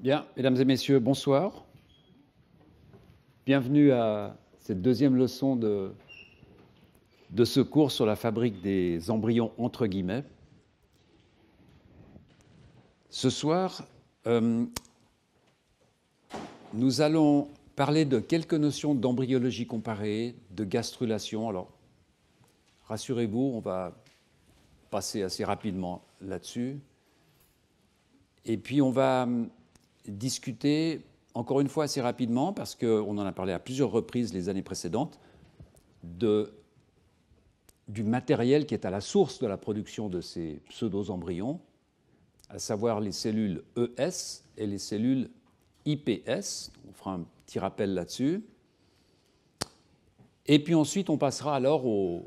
Bien, mesdames et messieurs, bonsoir. Bienvenue à cette deuxième leçon de ce cours sur la fabrique des embryons entre guillemets. Ce soir, nous allons parler de quelques notions d'embryologie comparée, de gastrulation. Alors, rassurez-vous, on va passer assez rapidement là-dessus. Et puis, on va discuter, encore une fois assez rapidement, parce qu'on en a parlé à plusieurs reprises les années précédentes, du matériel qui est à la source de la production de ces pseudo-embryons, à savoir les cellules ES et les cellules IPS. On fera un petit rappel là-dessus. Et puis ensuite, on passera alors au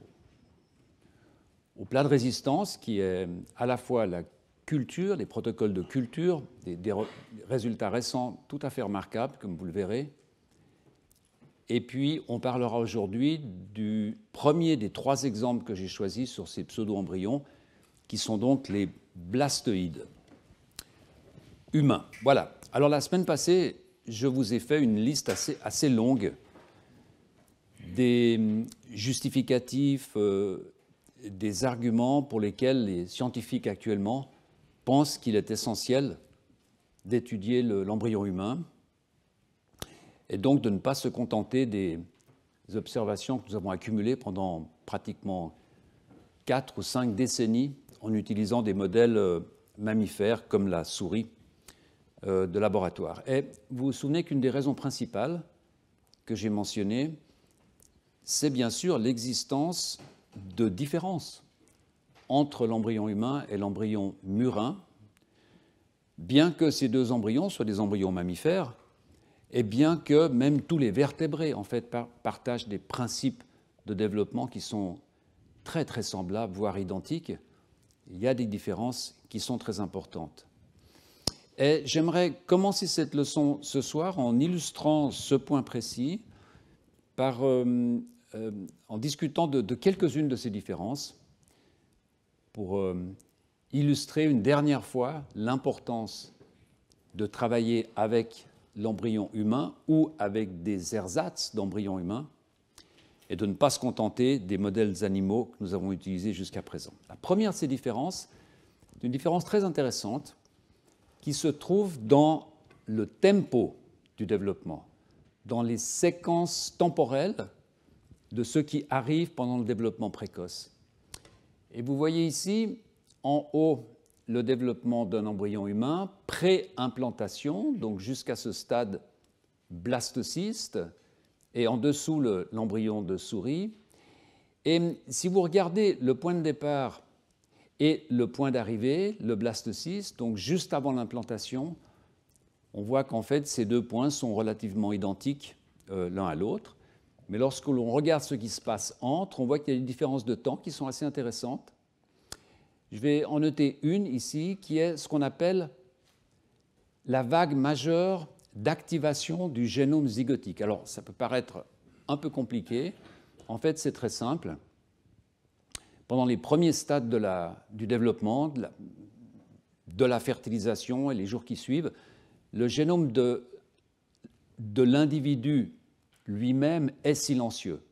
plat de résistance, qui est à la fois la culture, les protocoles de culture, des résultats récents tout à fait remarquables, comme vous le verrez. Et puis, on parlera aujourd'hui du premier des trois exemples que j'ai choisis sur ces pseudo-embryons, qui sont donc les blastoïdes humains. Voilà. Alors, la semaine passée, je vous ai fait une liste assez longue des justificatifs, des arguments pour lesquels les scientifiques actuellement pensent qu'il est essentiel d'étudier l'embryon humain et donc de ne pas se contenter des observations que nous avons accumulées pendant pratiquement 4 ou 5 décennies en utilisant des modèles mammifères comme la souris de laboratoire. Et vous vous souvenez qu'une des raisons principales que j'ai mentionnées, c'est bien sûr l'existence de différences entre l'embryon humain et l'embryon murin, bien que ces deux embryons soient des embryons mammifères, et bien que même tous les vertébrés, en fait, partagent des principes de développement qui sont très, très semblables, voire identiques, il y a des différences qui sont très importantes. Et j'aimerais commencer cette leçon ce soir en illustrant ce point précis en discutant de quelques-unes de ces différences pour illustrer une dernière fois l'importance de travailler avec l'embryon humain ou avec des ersatz d'embryons humains et de ne pas se contenter des modèles animaux que nous avons utilisés jusqu'à présent. La première de ces différences est une différence très intéressante qui se trouve dans le tempo du développement, dans les séquences temporelles de ce qui arrive pendant le développement précoce. Et vous voyez ici, en haut, le développement d'un embryon humain pré-implantation, donc jusqu'à ce stade blastocyste, et en dessous l'embryon de souris. Et si vous regardez le point de départ et le point d'arrivée, le blastocyste, donc juste avant l'implantation, on voit qu'en fait ces deux points sont relativement identiques l'un à l'autre. Mais lorsque l'on regarde ce qui se passe entre, on voit qu'il y a des différences de temps qui sont assez intéressantes. Je vais en noter une ici, qui est ce qu'on appelle la vague majeure d'activation du génome zygotique. Alors, ça peut paraître un peu compliqué. En fait, c'est très simple. Pendant les premiers stades du développement, de la fertilisation et les jours qui suivent, le génome de l'individu lui-même est silencieux.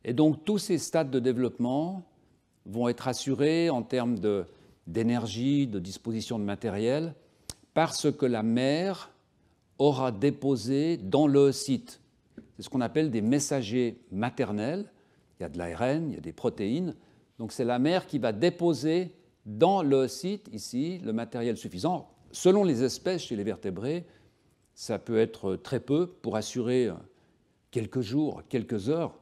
Et donc, tous ces stades de développement vont être assurés en termes d'énergie, de disposition de matériel, parce que la mère aura déposé dans l'oocyte. C'est ce qu'on appelle des messagers maternels. Il y a de l'ARN, il y a des protéines. Donc c'est la mère qui va déposer dans l'oocyte, ici, le matériel suffisant. Selon les espèces chez les vertébrés, ça peut être très peu pour assurer quelques jours, quelques heures,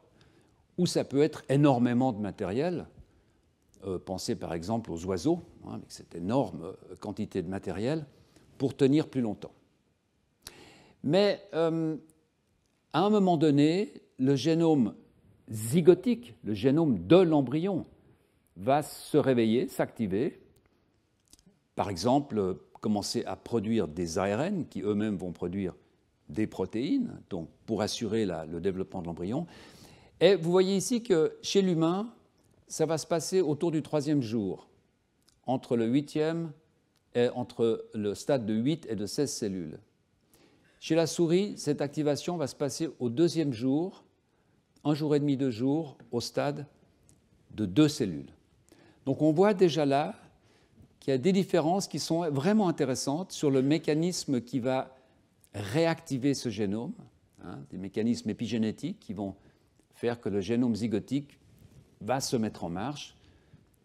ou ça peut être énormément de matériel. Pensez par exemple aux oiseaux, avec cette énorme quantité de matériel, pour tenir plus longtemps. Mais à un moment donné, le génome zygotique, le génome de l'embryon, va se réveiller, s'activer, par exemple, commencer à produire des ARN qui eux-mêmes vont produire des protéines, donc pour assurer le développement de l'embryon. Et vous voyez ici que chez l'humain, ça va se passer autour du 3e jour, entre le 8e est entre le stade de 8 et de 16 cellules. Chez la souris, cette activation va se passer au deuxième jour, 1 jour et demi, 2 jours, au stade de 2 cellules. Donc on voit déjà là qu'il y a des différences qui sont vraiment intéressantes sur le mécanisme qui va réactiver ce génome, des mécanismes épigénétiques qui vont faire que le génome zygotique va se mettre en marche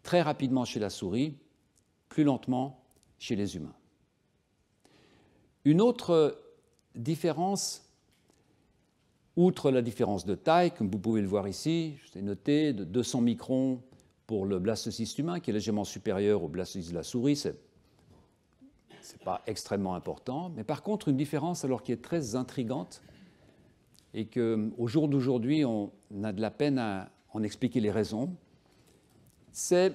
très rapidement chez la souris, plus lentement chez les humains. Une autre différence, outre la différence de taille, comme vous pouvez le voir ici, je l'ai noté, de 200 microns pour le blastocyste humain, qui est légèrement supérieur au blastocyste de la souris, ce n'est pas extrêmement important, mais par contre une différence alors qui est très intrigante et qu'au jour d'aujourd'hui on a de la peine à en expliquer les raisons, c'est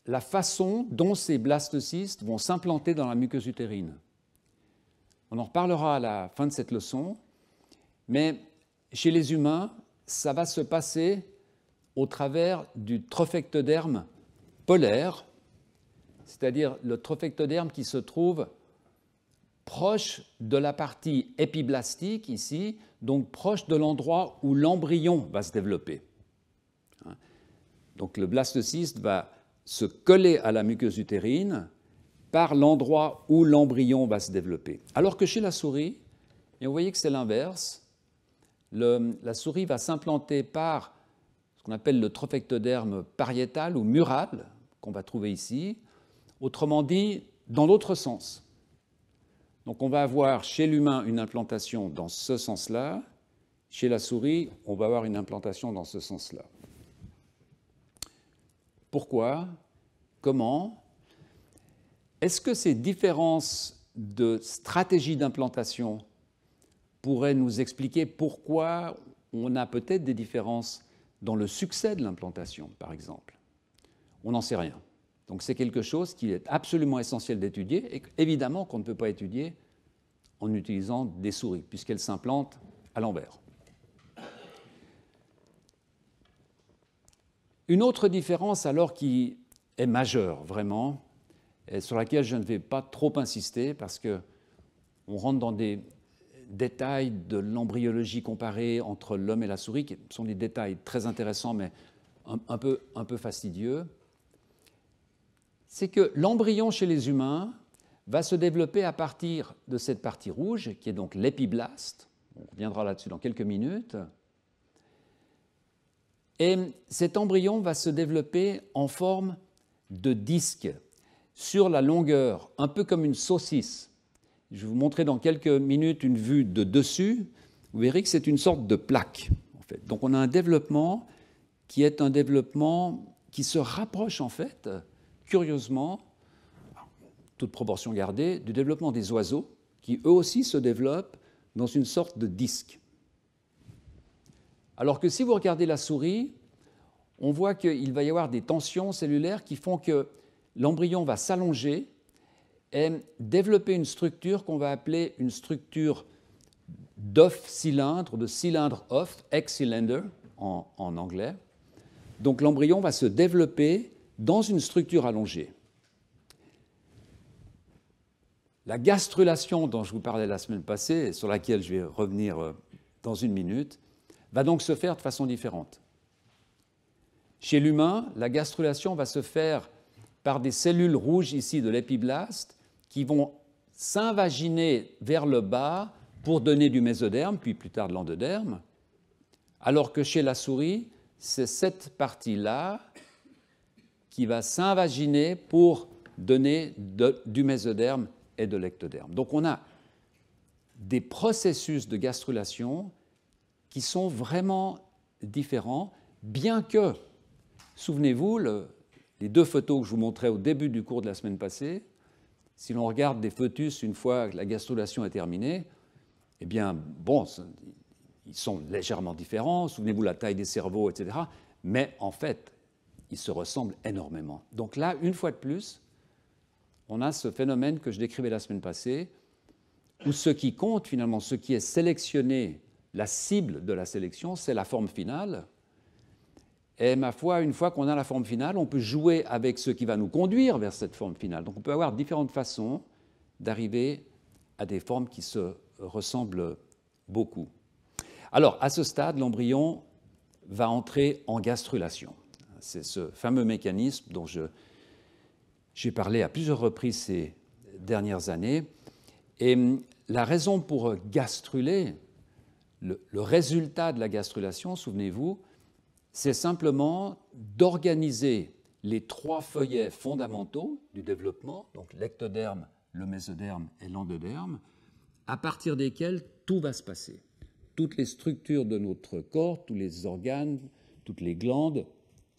la façon dont ces blastocystes vont s'implanter dans la muqueuse utérine. On en reparlera à la fin de cette leçon, mais chez les humains, ça va se passer au travers du trophectoderme polaire, c'est-à-dire le trophectoderme qui se trouve proche de la partie épiblastique ici, donc proche de l'endroit où l'embryon va se développer. Donc le blastocyste va se coller à la muqueuse utérine par l'endroit où l'embryon va se développer. Alors que chez la souris, et vous voyez que c'est l'inverse, la souris va s'implanter par ce qu'on appelle le trophectoderme pariétal ou mural, qu'on va trouver ici, autrement dit, dans l'autre sens. Donc on va avoir chez l'humain une implantation dans ce sens-là, chez la souris, on va avoir une implantation dans ce sens-là. Pourquoi? Comment? Est-ce que ces différences de stratégie d'implantation pourraient nous expliquer pourquoi on a peut-être des différences dans le succès de l'implantation, par exemple? On n'en sait rien. Donc c'est quelque chose qui est absolument essentiel d'étudier et évidemment qu'on ne peut pas étudier en utilisant des souris, puisqu'elles s'implantent à l'envers. Une autre différence alors qui est majeure vraiment, et sur laquelle je ne vais pas trop insister parce qu'on rentre dans des détails de l'embryologie comparée entre l'homme et la souris, qui sont des détails très intéressants mais un peu fastidieux, c'est que l'embryon chez les humains va se développer à partir de cette partie rouge, qui est donc l'épiblaste. On reviendra là-dessus dans quelques minutes. Et cet embryon va se développer en forme de disque sur la longueur, un peu comme une saucisse. Je vais vous montrer dans quelques minutes une vue de dessus. Vous verrez que c'est une sorte de plaque, en fait. Donc on a un développement qui est un développement qui se rapproche, en fait, curieusement, toute proportion gardée, du développement des oiseaux, qui eux aussi se développent dans une sorte de disque. Alors que si vous regardez la souris, on voit qu'il va y avoir des tensions cellulaires qui font que l'embryon va s'allonger et développer une structure qu'on va appeler une structure d'œuf-cylindre, de cylindre-œuf, egg-cylinder en anglais. Donc l'embryon va se développer dans une structure allongée. La gastrulation dont je vous parlais la semaine passée, et sur laquelle je vais revenir dans une minute, va donc se faire de façon différente. Chez l'humain, la gastrulation va se faire par des cellules rouges ici de l'épiblaste qui vont s'invaginer vers le bas pour donner du mésoderme, puis plus tard de l'endoderme, alors que chez la souris, c'est cette partie-là qui va s'invaginer pour donner du mésoderme et de l'ectoderme. Donc on a des processus de gastrulation qui sont vraiment différents, bien que, souvenez-vous, les deux photos que je vous montrais au début du cours de la semaine passée, si l'on regarde des fœtus une fois que la gastrulation est terminée, eh bien, bon, ils sont légèrement différents, souvenez-vous la taille des cerveaux, etc., mais en fait, ils se ressemblent énormément. Donc là, une fois de plus, on a ce phénomène que je décrivais la semaine passée, où ce qui compte finalement, ce qui est sélectionné, la cible de la sélection, c'est la forme finale. Et ma foi, une fois qu'on a la forme finale, on peut jouer avec ce qui va nous conduire vers cette forme finale. Donc on peut avoir différentes façons d'arriver à des formes qui se ressemblent beaucoup. Alors, à ce stade, l'embryon va entrer en gastrulation. C'est ce fameux mécanisme dont j'ai parlé à plusieurs reprises ces dernières années. Et la raison pour gastruler, le résultat de la gastrulation, souvenez-vous, c'est simplement d'organiser les 3 feuillets fondamentaux du développement, donc l'ectoderme, le mésoderme et l'endoderme, à partir desquels tout va se passer. Toutes les structures de notre corps, tous les organes, toutes les glandes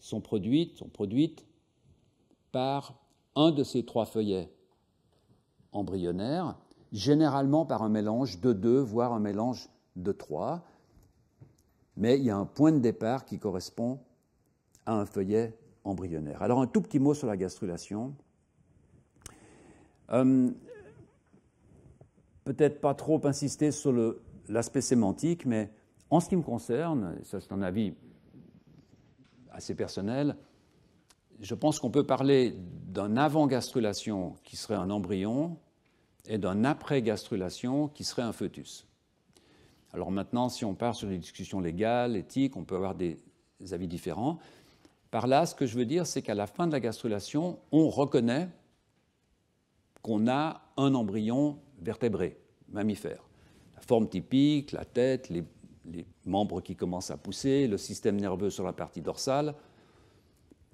sont produites par un de ces 3 feuillets embryonnaires, généralement par un mélange de 2, voire un mélange de 3. Mais il y a un point de départ qui correspond à un feuillet embryonnaire. Alors un tout petit mot sur la gastrulation. Peut-être pas trop insister sur l'aspect sémantique, mais en ce qui me concerne, et ça c'est un avis assez personnel, je pense qu'on peut parler d'un avant-gastrulation qui serait un embryon et d'un après-gastrulation qui serait un fœtus. Alors maintenant, si on part sur des discussions légales, éthiques, on peut avoir des avis différents. Par là, ce que je veux dire, c'est qu'à la fin de la gastrulation, on reconnaît qu'on a un embryon vertébré, mammifère. La forme typique, la tête, les membres qui commencent à pousser, le système nerveux sur la partie dorsale.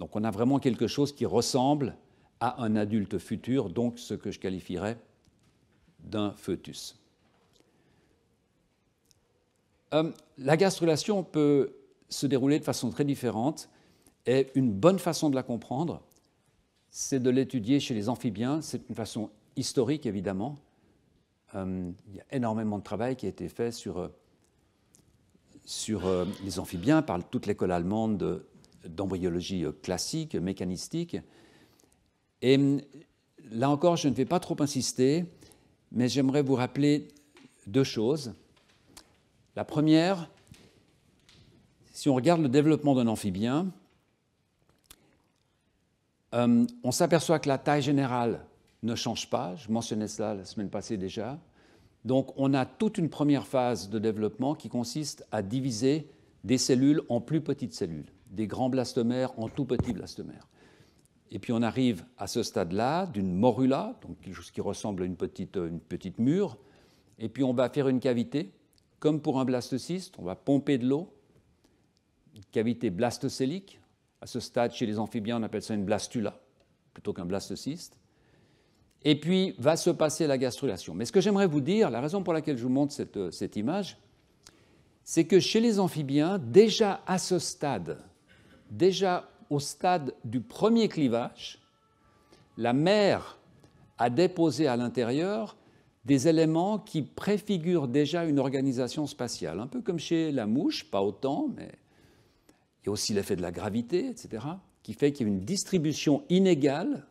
Donc on a vraiment quelque chose qui ressemble à un adulte futur, donc ce que je qualifierais d'un fœtus. La gastrulation peut se dérouler de façon très différente et une bonne façon de la comprendre, c'est de l'étudier chez les amphibiens. C'est une façon historique, évidemment. Il y a énormément de travail qui a été fait sur les amphibiens par toute l'école allemande d'embryologie classique, mécanistique. Et là encore, je ne vais pas trop insister, mais j'aimerais vous rappeler 2 choses. La première, si on regarde le développement d'un amphibien, on s'aperçoit que la taille générale ne change pas. Je mentionnais cela la semaine passée déjà. Donc on a toute une première phase de développement qui consiste à diviser des cellules en plus petites cellules, des grands blastomères en tout petits blastomères. Et puis on arrive à ce stade-là d'une morula, donc quelque chose qui ressemble à une petite mûre, et puis on va faire une cavité. Comme pour un blastocyste, on va pomper de l'eau, une cavité blastocélique. À ce stade, chez les amphibiens, on appelle ça une blastula, plutôt qu'un blastocyste. Et puis, va se passer la gastrulation. Mais ce que j'aimerais vous dire, la raison pour laquelle je vous montre cette image, c'est que chez les amphibiens, déjà à ce stade, déjà au stade du premier clivage, la mère a déposé à l'intérieur des éléments qui préfigurent déjà une organisation spatiale, un peu comme chez la mouche, pas autant, mais il y a aussi l'effet de la gravité, etc., qui fait qu'il y a une distribution inégale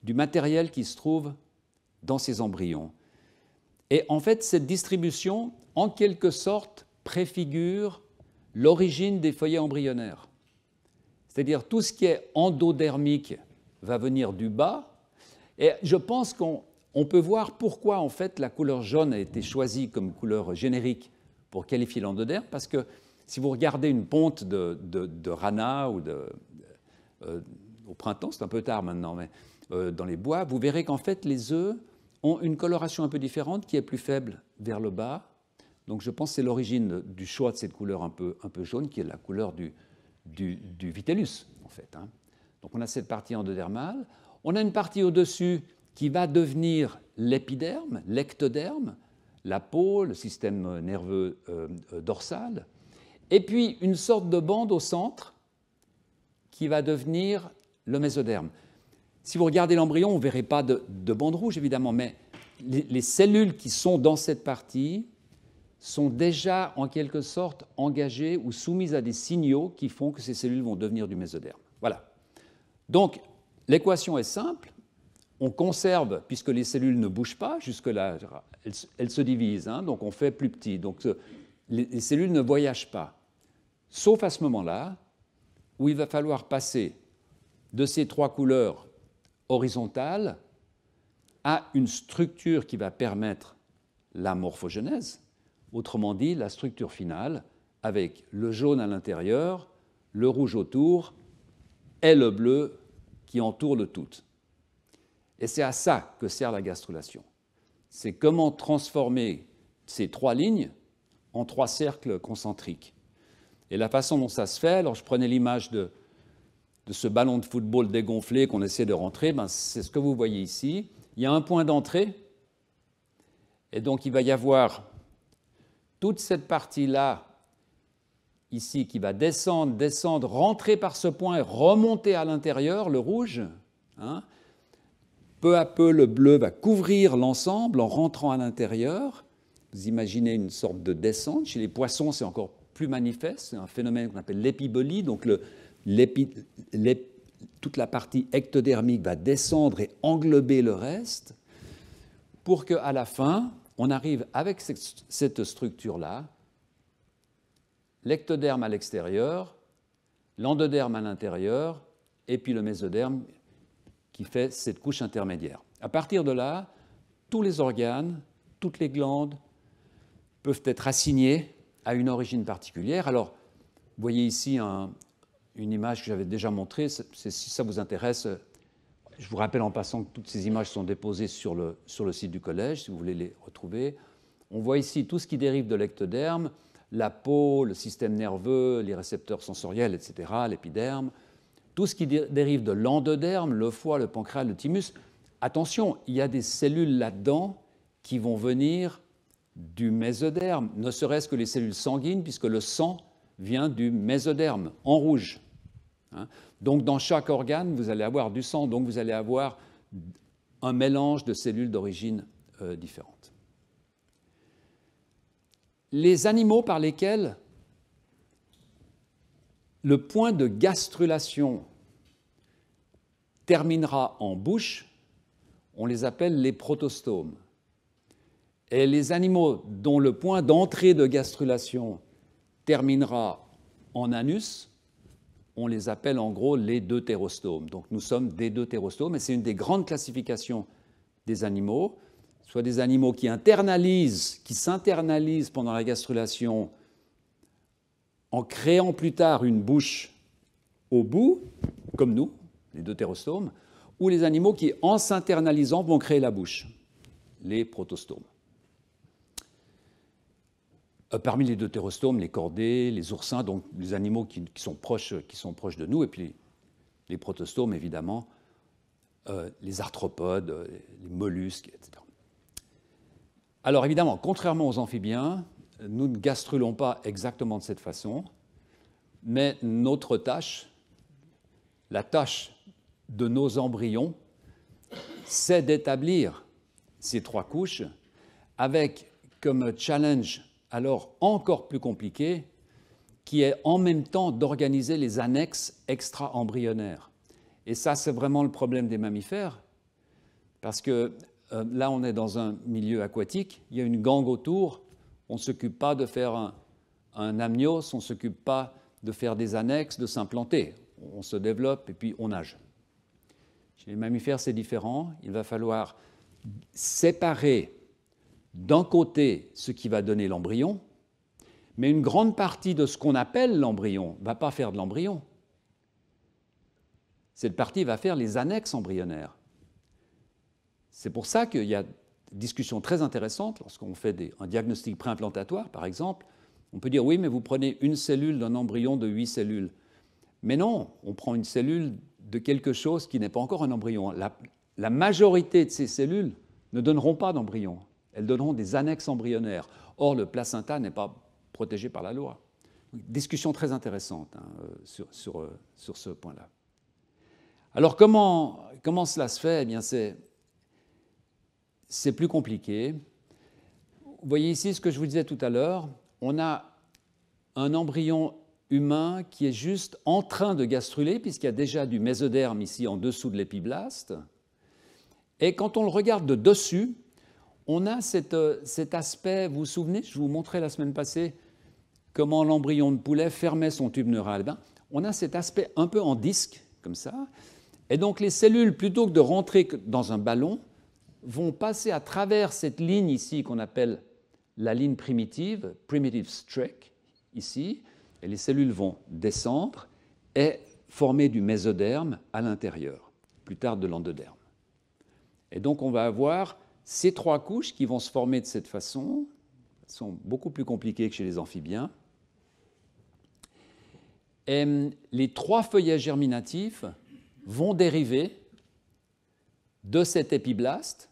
du matériel qui se trouve dans ces embryons. Et en fait, cette distribution, en quelque sorte, préfigure l'origine des feuillets embryonnaires. C'est-à-dire tout ce qui est endodermique va venir du bas, et je pense qu'on peut voir pourquoi en fait la couleur jaune a été choisie comme couleur générique pour qualifier l'endoderme, parce que si vous regardez une ponte de rana ou au printemps, c'est un peu tard maintenant, mais dans les bois, vous verrez qu'en fait les œufs ont une coloration un peu différente qui est plus faible vers le bas. Donc je pense que c'est l'origine du choix de cette couleur un peu jaune qui est la couleur du vitellus en fait. Hein. Donc on a cette partie endodermale, on a une partie au-dessus qui va devenir l'épiderme, l'ectoderme, la peau, le système nerveux dorsal, et puis une sorte de bande au centre qui va devenir le mésoderme. Si vous regardez l'embryon, on ne verrait pas de bande rouge, évidemment, mais les cellules qui sont dans cette partie sont déjà, en quelque sorte, engagées ou soumises à des signaux qui font que ces cellules vont devenir du mésoderme. Voilà. Donc, l'équation est simple. On conserve, puisque les cellules ne bougent pas, jusque-là, elles se divisent, hein, donc on fait plus petit. Donc, les cellules ne voyagent pas. Sauf à ce moment-là, où il va falloir passer de ces trois couleurs horizontales à une structure qui va permettre la morphogenèse, autrement dit la structure finale, avec le jaune à l'intérieur, le rouge autour et le bleu qui entoure le tout. Et c'est à ça que sert la gastrulation. C'est comment transformer ces trois lignes en trois cercles concentriques. Et la façon dont ça se fait, alors je prenais l'image de ce ballon de football dégonflé qu'on essaie de rentrer, ben c'est ce que vous voyez ici. Il y a un point d'entrée, et donc il va y avoir toute cette partie-là, ici, qui va descendre, descendre, rentrer par ce point et remonter à l'intérieur, le rouge. Hein. Peu à peu, le bleu va couvrir l'ensemble en rentrant à l'intérieur. Vous imaginez une sorte de descente. Chez les poissons, c'est encore plus manifeste. C'est un phénomène qu'on appelle l'épibolie. Donc toute la partie ectodermique va descendre et englober le reste pour qu'à la fin, on arrive avec cette structure-là, l'ectoderme à l'extérieur, l'endoderme à l'intérieur, et puis le mésoderme qui fait cette couche intermédiaire. À partir de là, tous les organes, toutes les glandes peuvent être assignés à une origine particulière. Alors, vous voyez ici une image que j'avais déjà montrée. Si ça vous intéresse, je vous rappelle en passant que toutes ces images sont déposées sur le site du collège, si vous voulez les retrouver. On voit ici tout ce qui dérive de l'ectoderme, la peau, le système nerveux, les récepteurs sensoriels, etc., l'épiderme. Tout ce qui dérive de l'endoderme, le foie, le pancréas, le thymus. Attention, il y a des cellules là-dedans qui vont venir du mésoderme, ne serait-ce que les cellules sanguines, puisque le sang vient du mésoderme, en rouge. Donc, dans chaque organe, vous allez avoir du sang, donc vous allez avoir un mélange de cellules d'origine différentes. Les animaux par lesquels le point de gastrulation terminera en bouche, on les appelle les protostomes. Et les animaux dont le point d'entrée de gastrulation terminera en anus, on les appelle en gros les deutérostomes. Donc nous sommes des deutérostomes, et c'est une des grandes classifications des animaux, soit des animaux qui s'internalisent pendant la gastrulation en créant plus tard une bouche au bout, comme nous, les deutérostomes, ou les animaux qui, en s'internalisant, vont créer la bouche, les protostomes. Parmi les deutérostomes, les cordés, les oursins, donc les animaux qui sont proches de nous, et puis les protostomes, évidemment, les arthropodes, les mollusques, etc. Alors évidemment, contrairement aux amphibiens, nous ne gastrulons pas exactement de cette façon, mais notre tâche, la tâche de nos embryons, c'est d'établir ces trois couches avec comme challenge alors encore plus compliqué, qui est en même temps d'organiser les annexes extra-embryonnaires. Et ça, c'est vraiment le problème des mammifères, parce que là, on est dans un milieu aquatique, il y a une gangue autour, on ne s'occupe pas de faire un amnios, on ne s'occupe pas de faire des annexes, de s'implanter. On se développe et puis on nage. Chez les mammifères, c'est différent. Il va falloir séparer d'un côté ce qui va donner l'embryon, mais une grande partie de ce qu'on appelle l'embryon ne va pas faire de l'embryon. Cette partie va faire les annexes embryonnaires. C'est pour ça qu'il y a des discussions très intéressantes lorsqu'on fait un diagnostic préimplantatoire, par exemple. On peut dire, oui, mais vous prenez une cellule d'un embryon de 8 cellules. Mais non, on prend une cellule de quelque chose qui n'est pas encore un embryon. La majorité de ces cellules ne donneront pas d'embryon. Elles donneront des annexes embryonnaires. Or, le placenta n'est pas protégé par la loi. Discussion très intéressante sur ce point-là. Alors, comment cela se fait? Eh bien, c'est plus compliqué. Vous voyez ici ce que je vous disais tout à l'heure. On a un embryon humain qui est juste en train de gastruler, puisqu'il y a déjà du mésoderme ici en dessous de l'épiblaste. Et quand on le regarde de dessus, on a cet aspect, vous vous souvenez, je vous montrais la semaine passée, comment l'embryon de poulet fermait son tube neural. On a cet aspect un peu en disque, comme ça. Et donc les cellules, plutôt que de rentrer dans un ballon, vont passer à travers cette ligne ici qu'on appelle la ligne primitive, primitive streak, ici, et les cellules vont descendre et former du mésoderme à l'intérieur, plus tard de l'endoderme. Et donc on va avoir ces trois couches qui vont se former de cette façon, elles sont beaucoup plus compliquées que chez les amphibiens. Et les trois feuillages germinatifs vont dériver de cet épiblaste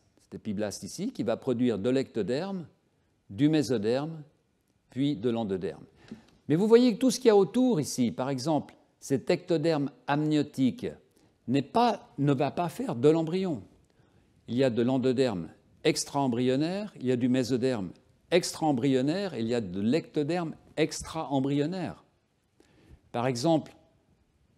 ici, qui va produire de l'ectoderme, du mésoderme, puis de l'endoderme. Mais vous voyez que tout ce qu'il y a autour ici, par exemple, cet ectoderme amniotique, ne va pas faire de l'embryon. Il y a de l'endoderme extra-embryonnaire, il y a du mésoderme extra-embryonnaire, et il y a de l'ectoderme extra-embryonnaire. Par exemple,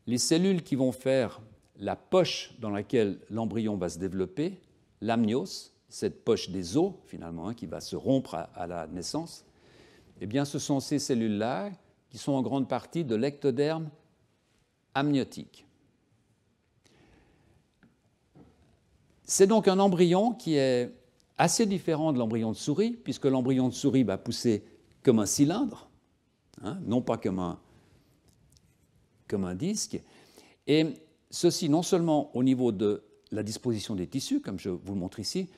les cellules qui vont faire la poche dans laquelle l'embryon va se développer, l'amnios, cette poche des os finalement, qui va se rompre à la naissance, eh bien ce sont ces cellules-là qui sont en grande partie de l'ectoderme amniotique. C'est donc un embryon qui est assez différent de l'embryon de souris, puisque l'embryon de souris va pousser comme un cylindre, non pas comme un disque. Et ceci non seulement au niveau de la disposition des tissus, comme je vous le montre ici,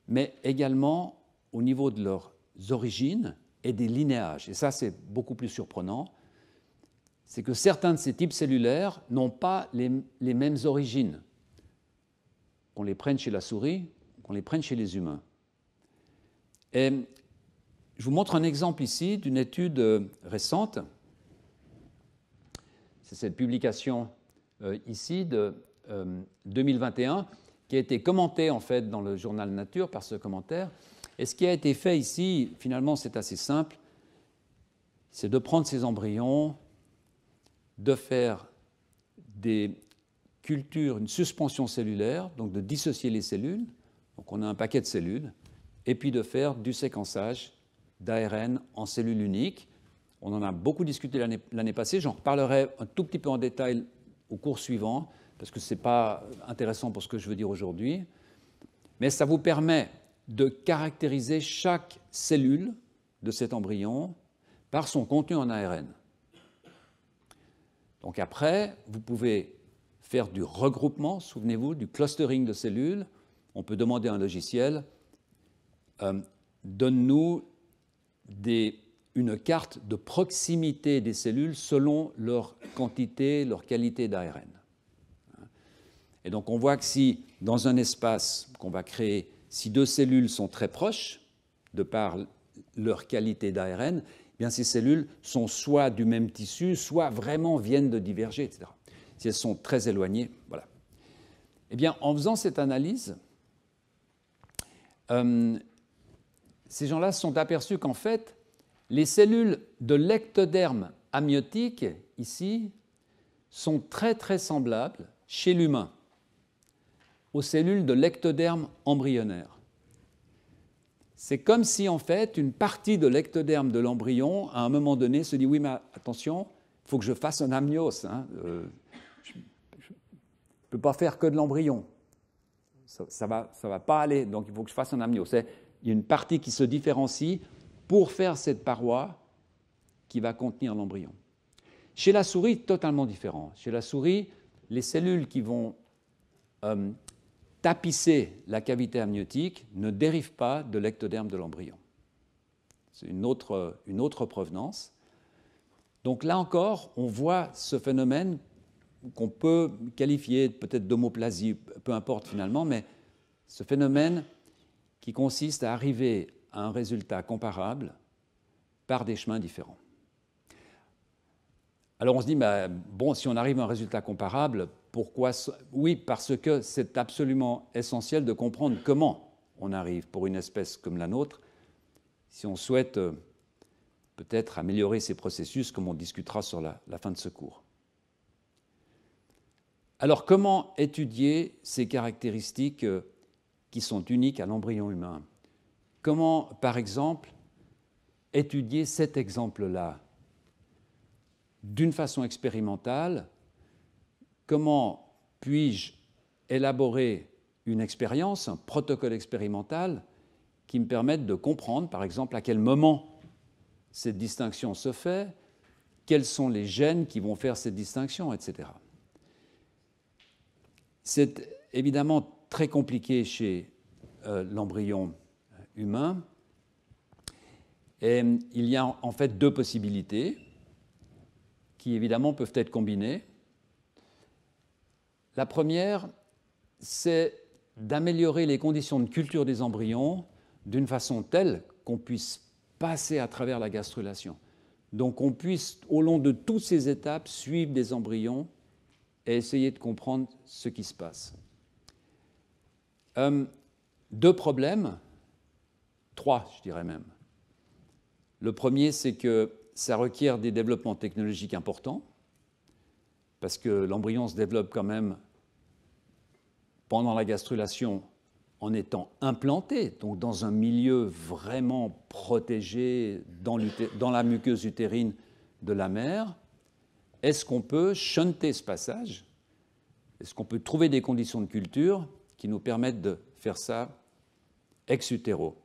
mais également au niveau de leurs origines et des linéages. Et ça, c'est beaucoup plus surprenant. C'est que certains de ces types cellulaires n'ont pas les mêmes origines, qu'on les prenne chez la souris, qu'on les prenne chez les humains. Et je vous montre un exemple ici d'une étude récente. C'est cette publication ici de 2021 qui a été commentée en fait dans le journal Nature par ce commentaire. Et ce qui a été fait ici, finalement, c'est assez simple. C'est de prendre ces embryons, de faire des cultures, une suspension cellulaire, donc de dissocier les cellules. Donc on a un paquet de cellules, et puis de faire du séquençage d'ARN en cellules uniques. On en a beaucoup discuté l'année passée. J'en reparlerai un tout petit peu en détail au cours suivant, parce que ce n'est pas intéressant pour ce que je veux dire aujourd'hui. Mais ça vous permet de caractériser chaque cellule de cet embryon par son contenu en ARN. Donc après, vous pouvez faire du regroupement, souvenez-vous, du clustering de cellules. On peut demander à un logiciel, donne-nous une carte de proximité des cellules selon leur quantité, leur qualité d'ARN. Et donc on voit que si, dans un espace qu'on va créer, si deux cellules sont très proches, de par leur qualité d'ARN, eh bien ces cellules sont soit du même tissu, soit vraiment viennent de diverger, etc. Si elles sont très éloignées, voilà. Eh bien, en faisant cette analyse, ces gens-là se sont aperçus qu'en fait, les cellules de l'ectoderme amniotique, ici, sont très très semblables chez l'humain aux cellules de l'ectoderme embryonnaire. C'est comme si, en fait, une partie de l'ectoderme de l'embryon, à un moment donné, se dit « Oui, mais attention, il faut que je fasse un amnios. Je ne peux pas faire que de l'embryon. Ça va pas aller, donc il faut que je fasse un amnios. » Il y a une partie qui se différencie pour faire cette paroi qui va contenir l'embryon. Chez la souris, totalement différent. Chez la souris, les cellules qui vont tapisser la cavité amniotique ne dérivent pas de l'ectoderme de l'embryon. C'est une autre provenance. Donc là encore, on voit ce phénomène qu'on peut qualifier peut-être d'homoplasie, peu importe finalement, mais ce phénomène qui consiste à arriver à un résultat comparable par des chemins différents. Alors on se dit, bon, si on arrive à un résultat comparable, pourquoi? Oui, parce que c'est absolument essentiel de comprendre comment on arrive pour une espèce comme la nôtre, si on souhaite peut-être améliorer ces processus, comme on discutera sur la fin de ce cours. Alors comment étudier ces caractéristiques qui sont uniques à l'embryon humain? Comment, par exemple, étudier cet exemple-là d'une façon expérimentale, comment puis-je élaborer une expérience, un protocole expérimental qui me permette de comprendre, par exemple, à quel moment cette distinction se fait, quels sont les gènes qui vont faire cette distinction, etc. C'est évidemment très compliqué chez l'embryon humain. Et il y a en fait deux possibilités qui évidemment peuvent être combinées. La première, c'est d'améliorer les conditions de culture des embryons d'une façon telle qu'on puisse passer à travers la gastrulation. Donc on puisse, au long de toutes ces étapes, suivre des embryons et essayer de comprendre ce qui se passe. Deux problèmes, trois je dirais même. Le premier, c'est que ça requiert des développements technologiques importants, parce que l'embryon se développe quand même pendant la gastrulation en étant implanté, donc dans un milieu vraiment protégé dans la muqueuse utérine de la mère. Est-ce qu'on peut shunter ce passage? Est-ce qu'on peut trouver des conditions de culture qui nous permettent de faire ça ex utero?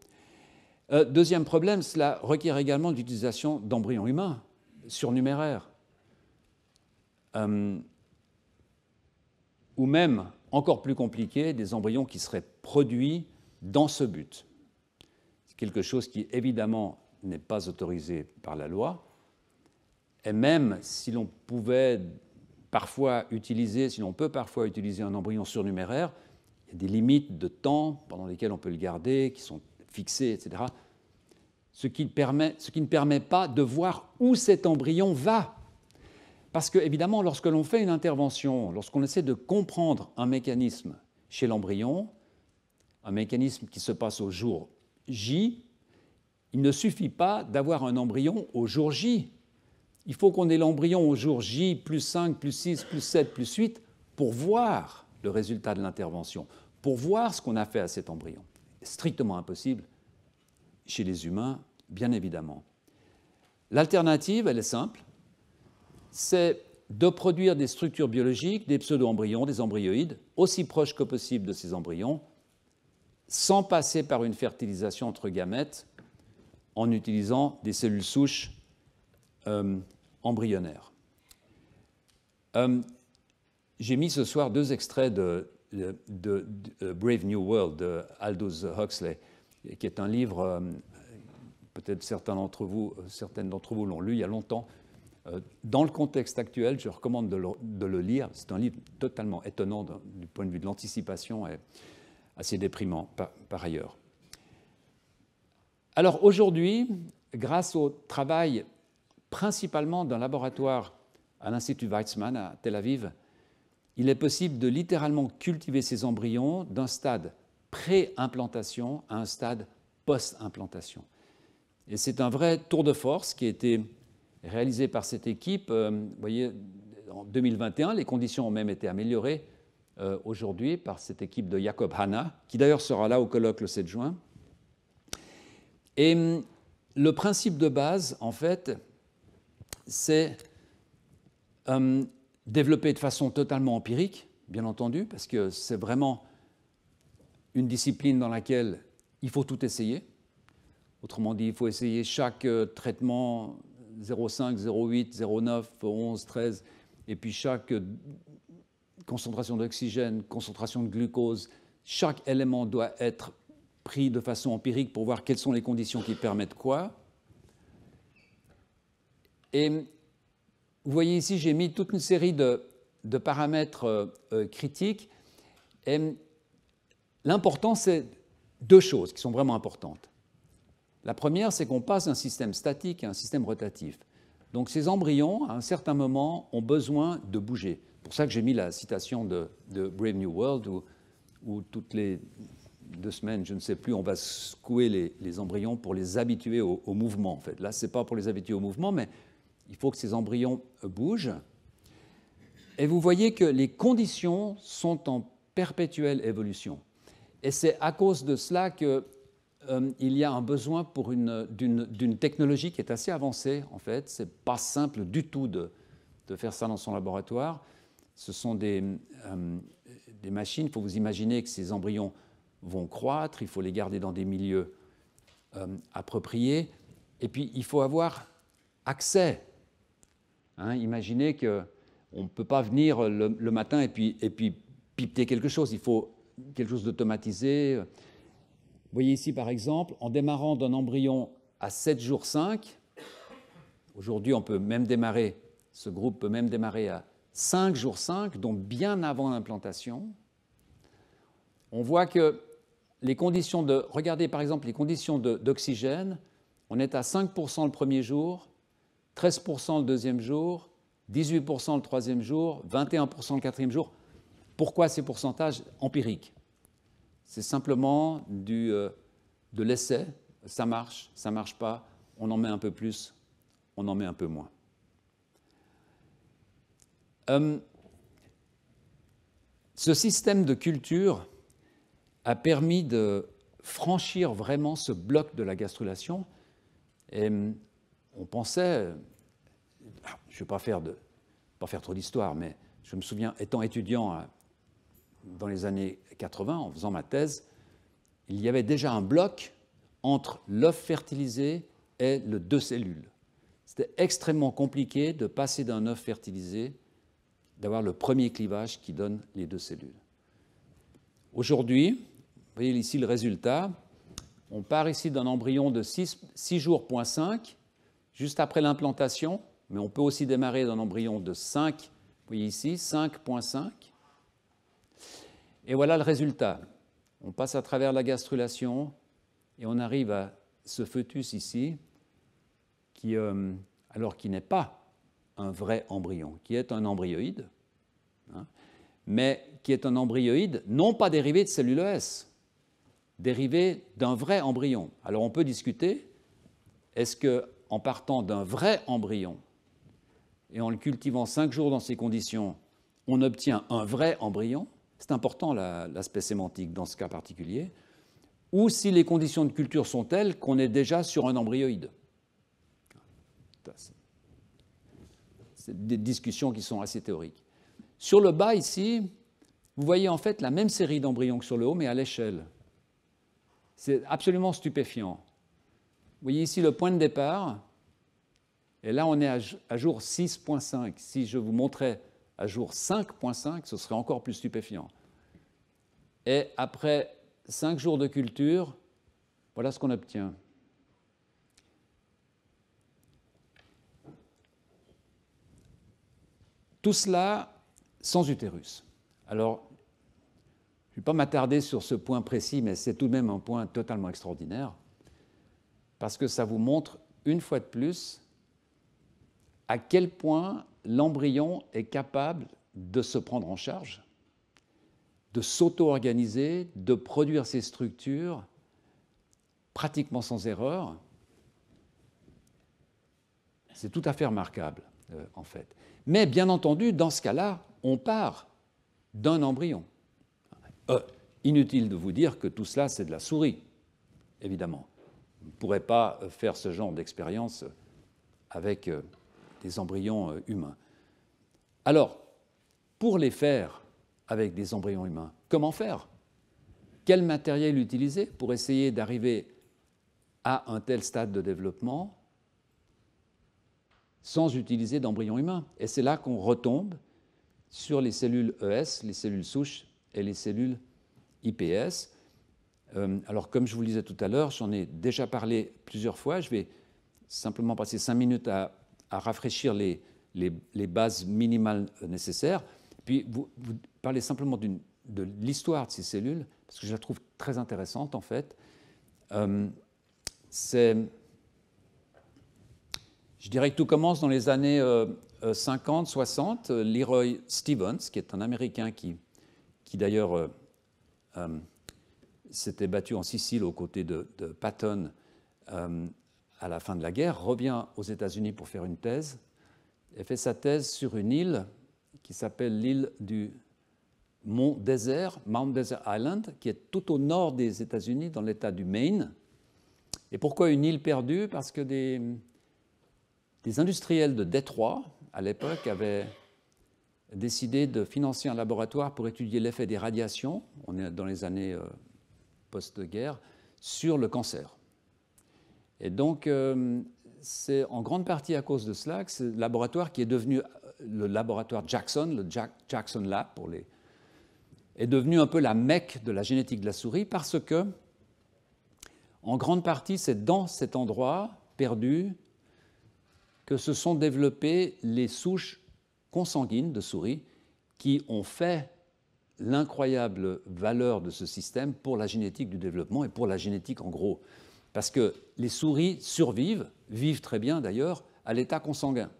Deuxième problème, cela requiert également l'utilisation d'embryons humains surnuméraires. Ou même, encore plus compliqué, des embryons qui seraient produits dans ce but. C'est quelque chose qui, évidemment, n'est pas autorisé par la loi. Et même si l'on pouvait parfois utiliser, si l'on peut parfois utiliser un embryon surnuméraire, il y a des limites de temps pendant lesquelles on peut le garder, qui sont fixées, etc. Ce qui ne permet pas de voir où cet embryon va. Parce que, évidemment, lorsque l'on fait une intervention, lorsqu'on essaie de comprendre un mécanisme chez l'embryon, un mécanisme qui se passe au jour J, il ne suffit pas d'avoir un embryon au jour J. Il faut qu'on ait l'embryon au jour J, plus 5, plus 6, plus 7, plus 8, pour voir le résultat de l'intervention, pour voir ce qu'on a fait à cet embryon. C'est strictement impossible chez les humains, bien évidemment. L'alternative, elle est simple, c'est de produire des structures biologiques, des pseudo-embryons, des embryoïdes, aussi proches que possible de ces embryons, sans passer par une fertilisation entre gamètes, en utilisant des cellules souches embryonnaires. J'ai mis ce soir deux extraits de Brave New World de Aldous Huxley, qui est un livre, peut-être certaines d'entre vous l'ont lu il y a longtemps. Dans le contexte actuel, je recommande de le lire. C'est un livre totalement étonnant du point de vue de l'anticipation et assez déprimant par ailleurs. Alors aujourd'hui, grâce au travail principalement d'un laboratoire à l'Institut Weizmann à Tel Aviv, il est possible de littéralement cultiver ces embryons d'un stade pré-implantation à un stade post-implantation. Et c'est un vrai tour de force qui a été réalisé par cette équipe. Vous voyez, en 2021, les conditions ont même été améliorées aujourd'hui par cette équipe de Jacob Hanna, qui d'ailleurs sera là au colloque le 7 juin. Et le principe de base, en fait, c'est développé de façon totalement empirique, bien entendu, parce que c'est vraiment une discipline dans laquelle il faut tout essayer. Autrement dit, il faut essayer chaque traitement 0,5, 0,8, 0,9, 11, 13, et puis chaque concentration d'oxygène, concentration de glucose, chaque élément doit être pris de façon empirique pour voir quelles sont les conditions qui permettent quoi. Et vous voyez ici, j'ai mis toute une série de paramètres critiques. Et l'important, c'est deux choses qui sont vraiment importantes. La première, c'est qu'on passe d'un système statique à un système rotatif. Donc ces embryons, à un certain moment, ont besoin de bouger. C'est pour ça que j'ai mis la citation de Brave New World, où toutes les 2 semaines, je ne sais plus, on va secouer les embryons pour les habituer au mouvement. En fait. Là, ce n'est pas pour les habituer au mouvement, mais il faut que ces embryons bougent. Et vous voyez que les conditions sont en perpétuelle évolution. Et c'est à cause de cela qu'il y a un besoin d'une technologie qui est assez avancée, en fait. Ce n'est pas simple du tout de faire ça dans son laboratoire. Ce sont des machines, il faut vous imaginer que ces embryons vont croître, il faut les garder dans des milieux appropriés, et puis il faut avoir accès. Imaginez qu'on ne peut pas venir le matin et puis pipeter quelque chose, il faut quelque chose d'automatisé. Vous voyez ici par exemple, en démarrant d'un embryon à 7 jours 5, aujourd'hui on peut même démarrer, ce groupe peut même démarrer à 5 jours 5, donc bien avant l'implantation. On voit que les conditions de... Regardez par exemple les conditions d'oxygène. On est à 5% le premier jour, 13% le deuxième jour, 18% le troisième jour, 21% le quatrième jour. Pourquoi ces pourcentages empiriques? C'est simplement de l'essai. Ça marche pas, on en met un peu plus, on en met un peu moins. Ce système de culture a permis de franchir vraiment ce bloc de la gastrulation. Et on pensait, je ne vais pas faire trop d'histoire, mais je me souviens, étant étudiant dans les années 80, en faisant ma thèse, il y avait déjà un bloc entre l'œuf fertilisé et le 2 cellules. C'était extrêmement compliqué de passer d'un œuf fertilisé, d'avoir le premier clivage qui donne les 2 cellules. Aujourd'hui, vous voyez ici le résultat. On part ici d'un embryon de 6 jours, 5, juste après l'implantation, mais on peut aussi démarrer d'un embryon de 5, vous voyez ici, 5,5. Et voilà le résultat. On passe à travers la gastrulation et on arrive à ce fœtus ici, qui n'est pas un vrai embryon, qui est un embryoïde, mais qui est un embryoïde non pas dérivé de cellules S, dérivé d'un vrai embryon. Alors on peut discuter, est-ce qu'en partant d'un vrai embryon et en le cultivant 5 jours dans ces conditions, on obtient un vrai embryon? C'est important l'aspect sémantique dans ce cas particulier. Ou si les conditions de culture sont telles qu'on est déjà sur un embryoïde. C'est des discussions qui sont assez théoriques. Sur le bas ici, vous voyez en fait la même série d'embryons que sur le haut, mais à l'échelle. C'est absolument stupéfiant. Vous voyez ici le point de départ, et là on est à jour 6,5. Si je vous montrais à jour 5,5, ce serait encore plus stupéfiant. Et après 5 jours de culture, voilà ce qu'on obtient. Tout cela sans utérus. Alors, je ne vais pas m'attarder sur ce point précis, mais c'est tout de même un point totalement extraordinaire, parce que ça vous montre, une fois de plus, à quel point l'embryon est capable de se prendre en charge, de s'auto-organiser, de produire ses structures pratiquement sans erreur. C'est tout à fait remarquable, en fait. Mais bien entendu, dans ce cas-là, on part d'un embryon. Inutile de vous dire que tout cela, c'est de la souris, évidemment. Vous ne pourrez pas faire ce genre d'expérience avec des embryons humains. Alors, pour les faire avec des embryons humains, comment faire? Quel matériel utiliser pour essayer d'arriver à un tel stade de développement sans utiliser d'embryons humains? Et c'est là qu'on retombe sur les cellules ES, les cellules souches et les cellules iPS. Alors, comme je vous le disais tout à l'heure, j'en ai déjà parlé plusieurs fois. Je vais simplement passer 5 minutes à rafraîchir les bases minimales nécessaires. Puis, vous parlez simplement de l'histoire de ces cellules, parce que je la trouve très intéressante, en fait. Je dirais que tout commence dans les années 50, 60. Leroy Stevens, qui est un Américain qui d'ailleurs s'était battu en Sicile aux côtés de Patton à la fin de la guerre, revient aux États-Unis pour faire une thèse et fait sa thèse sur une île qui s'appelle l'île du Mount Desert Island, qui est tout au nord des États-Unis, dans l'État du Maine. Et pourquoi une île perdue? Parce que des industriels de Détroit à l'époque, avait décidé de financer un laboratoire pour étudier l'effet des radiations, on est dans les années post-guerre, sur le cancer. Et donc, c'est en grande partie à cause de cela que ce laboratoire qui est devenu le laboratoire Jackson, le Jackson Lab est devenu un peu la Mecque de la génétique de la souris parce que, en grande partie, c'est dans cet endroit perdu que se sont développées les souches consanguines de souris qui ont fait l'incroyable valeur de ce système pour la génétique du développement et pour la génétique en gros. Parce que les souris survivent, vivent très bien d'ailleurs, à l'état consanguin.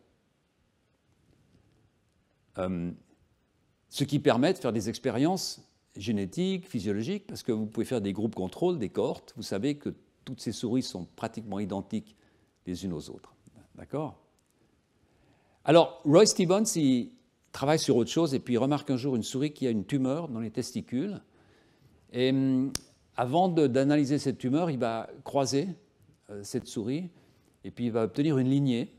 Ce qui permet de faire des expériences génétiques, physiologiques, parce que vous pouvez faire des groupes contrôle, des cohortes. Vous savez que toutes ces souris sont pratiquement identiques les unes aux autres. D'accord ? Alors, Roy Stevens, il travaille sur autre chose et puis il remarque un jour une souris qui a une tumeur dans les testicules. Et avant d'analyser cette tumeur, il va croiser cette souris et puis il va obtenir une lignée.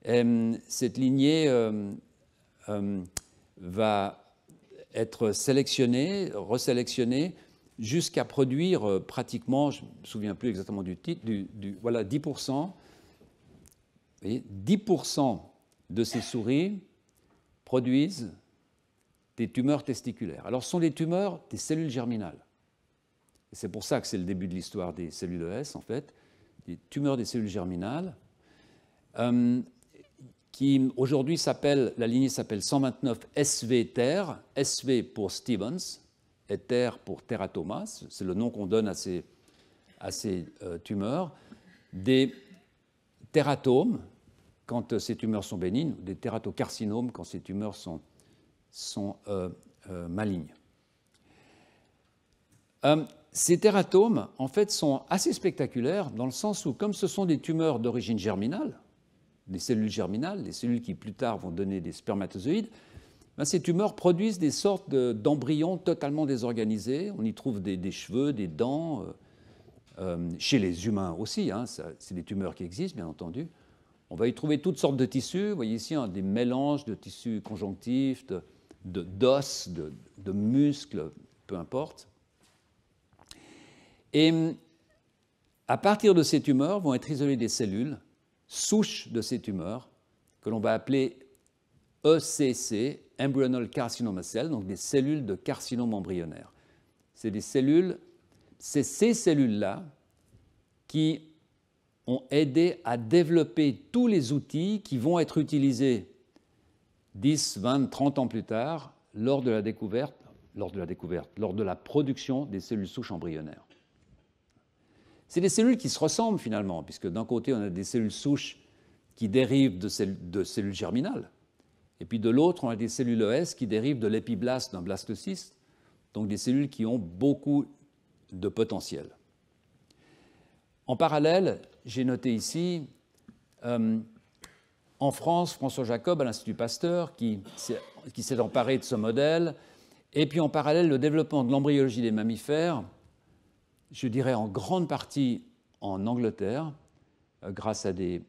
Et cette lignée va être sélectionnée, resélectionnée, jusqu'à produire pratiquement, je ne me souviens plus exactement du titre, voilà, 10%. Vous voyez, 10% de ces souris produisent des tumeurs testiculaires. Alors, ce sont des tumeurs des cellules germinales. Et c'est pour ça que c'est le début de l'histoire des cellules ES, en fait, des tumeurs des cellules germinales, qui aujourd'hui la lignée s'appelle 129 SV-TER, SV pour Stevens, et TER pour Teratoma, c'est le nom qu'on donne à ces tumeurs, des tératomes quand ces tumeurs sont bénignes, des tératocarcinomes quand ces tumeurs sont malignes. Ces tératomes, en fait, sont assez spectaculaires dans le sens où, comme ce sont des tumeurs d'origine germinale, des cellules germinales, des cellules qui plus tard vont donner des spermatozoïdes, ben, ces tumeurs produisent des sortes d'embryons totalement désorganisés. On y trouve des cheveux, des dents, chez les humains aussi, hein, c'est des tumeurs qui existent, bien entendu. On va y trouver toutes sortes de tissus. Vous voyez ici des mélanges de tissus conjonctifs, d'os, de muscles, peu importe. Et à partir de ces tumeurs vont être isolées des cellules, souches de ces tumeurs, que l'on va appeler ECC, Embryonal Carcinoma Cells, donc des cellules de carcinome embryonnaire. C'est ces cellules-là qui ont aidé à développer tous les outils qui vont être utilisés 10, 20, 30 ans plus tard lors de la production des cellules souches embryonnaires. C'est des cellules qui se ressemblent finalement, puisque d'un côté on a des cellules souches qui dérivent de cellules germinales, et puis de l'autre on a des cellules ES qui dérivent de l'épiblaste d'un blastocyste, donc des cellules qui ont beaucoup de potentiel. En parallèle, j'ai noté ici, en France, François Jacob à l'Institut Pasteur, qui s'est emparé de ce modèle, et puis en parallèle, le développement de l'embryologie des mammifères, je dirais en grande partie en Angleterre, grâce à des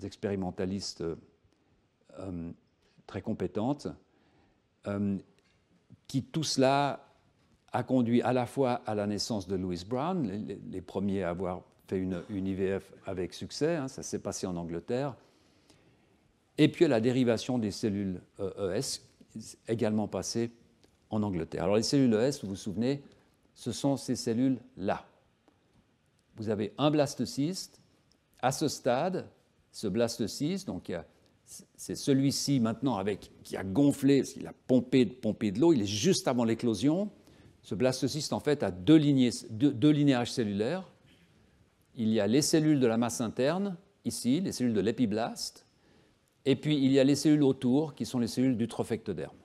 expérimentalistes très compétentes, qui tout cela a conduit à la fois à la naissance de Lewis Brown, les premiers à avoir fait une IVF avec succès, hein, ça s'est passé en Angleterre, et puis à la dérivation des cellules ES, également passée en Angleterre. Alors les cellules ES, vous vous souvenez, ce sont ces cellules-là. Vous avez un blastocyste. À ce stade, ce blastocyste, donc c'est celui-ci maintenant qui a gonflé, parce qu'il a pompé de l'eau, il est juste avant l'éclosion. Ce blastocyste, en fait, a deux linéages cellulaires. Il y a les cellules de la masse interne, ici, les cellules de l'épiblaste, et puis il y a les cellules autour, qui sont les cellules du trophectoderme.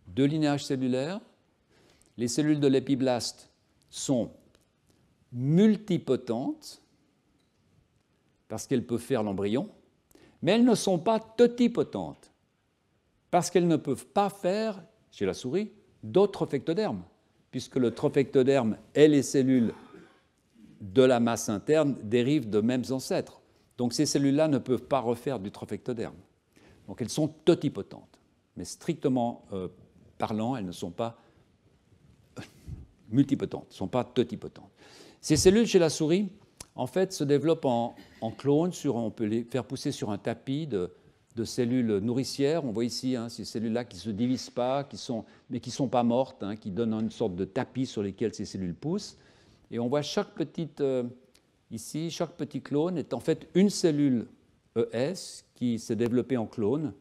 Deux linéages cellulaires. Les cellules de l'épiblaste sont multipotentes, parce qu'elles peuvent faire l'embryon, mais elles ne sont pas totipotentes, parce qu'elles ne peuvent pas faire, chez la souris, d'autres trophectodermes, puisque le trophectoderme et les cellules de la masse interne dérivent de mêmes ancêtres. Donc ces cellules-là ne peuvent pas refaire du trophectoderme. Donc elles sont totipotentes. Mais strictement parlant, elles ne sont pas multipotentes, ne sont pas totipotentes. Ces cellules chez la souris, en fait, se développent en clones. On peut les faire pousser sur un tapis de cellules nourricières. On voit ici ces cellules-là qui ne se divisent pas, mais qui ne sont pas mortes, qui donnent une sorte de tapis sur lesquels ces cellules poussent. Et on voit chaque petit clone est en fait une cellule ES qui s'est développée en clone.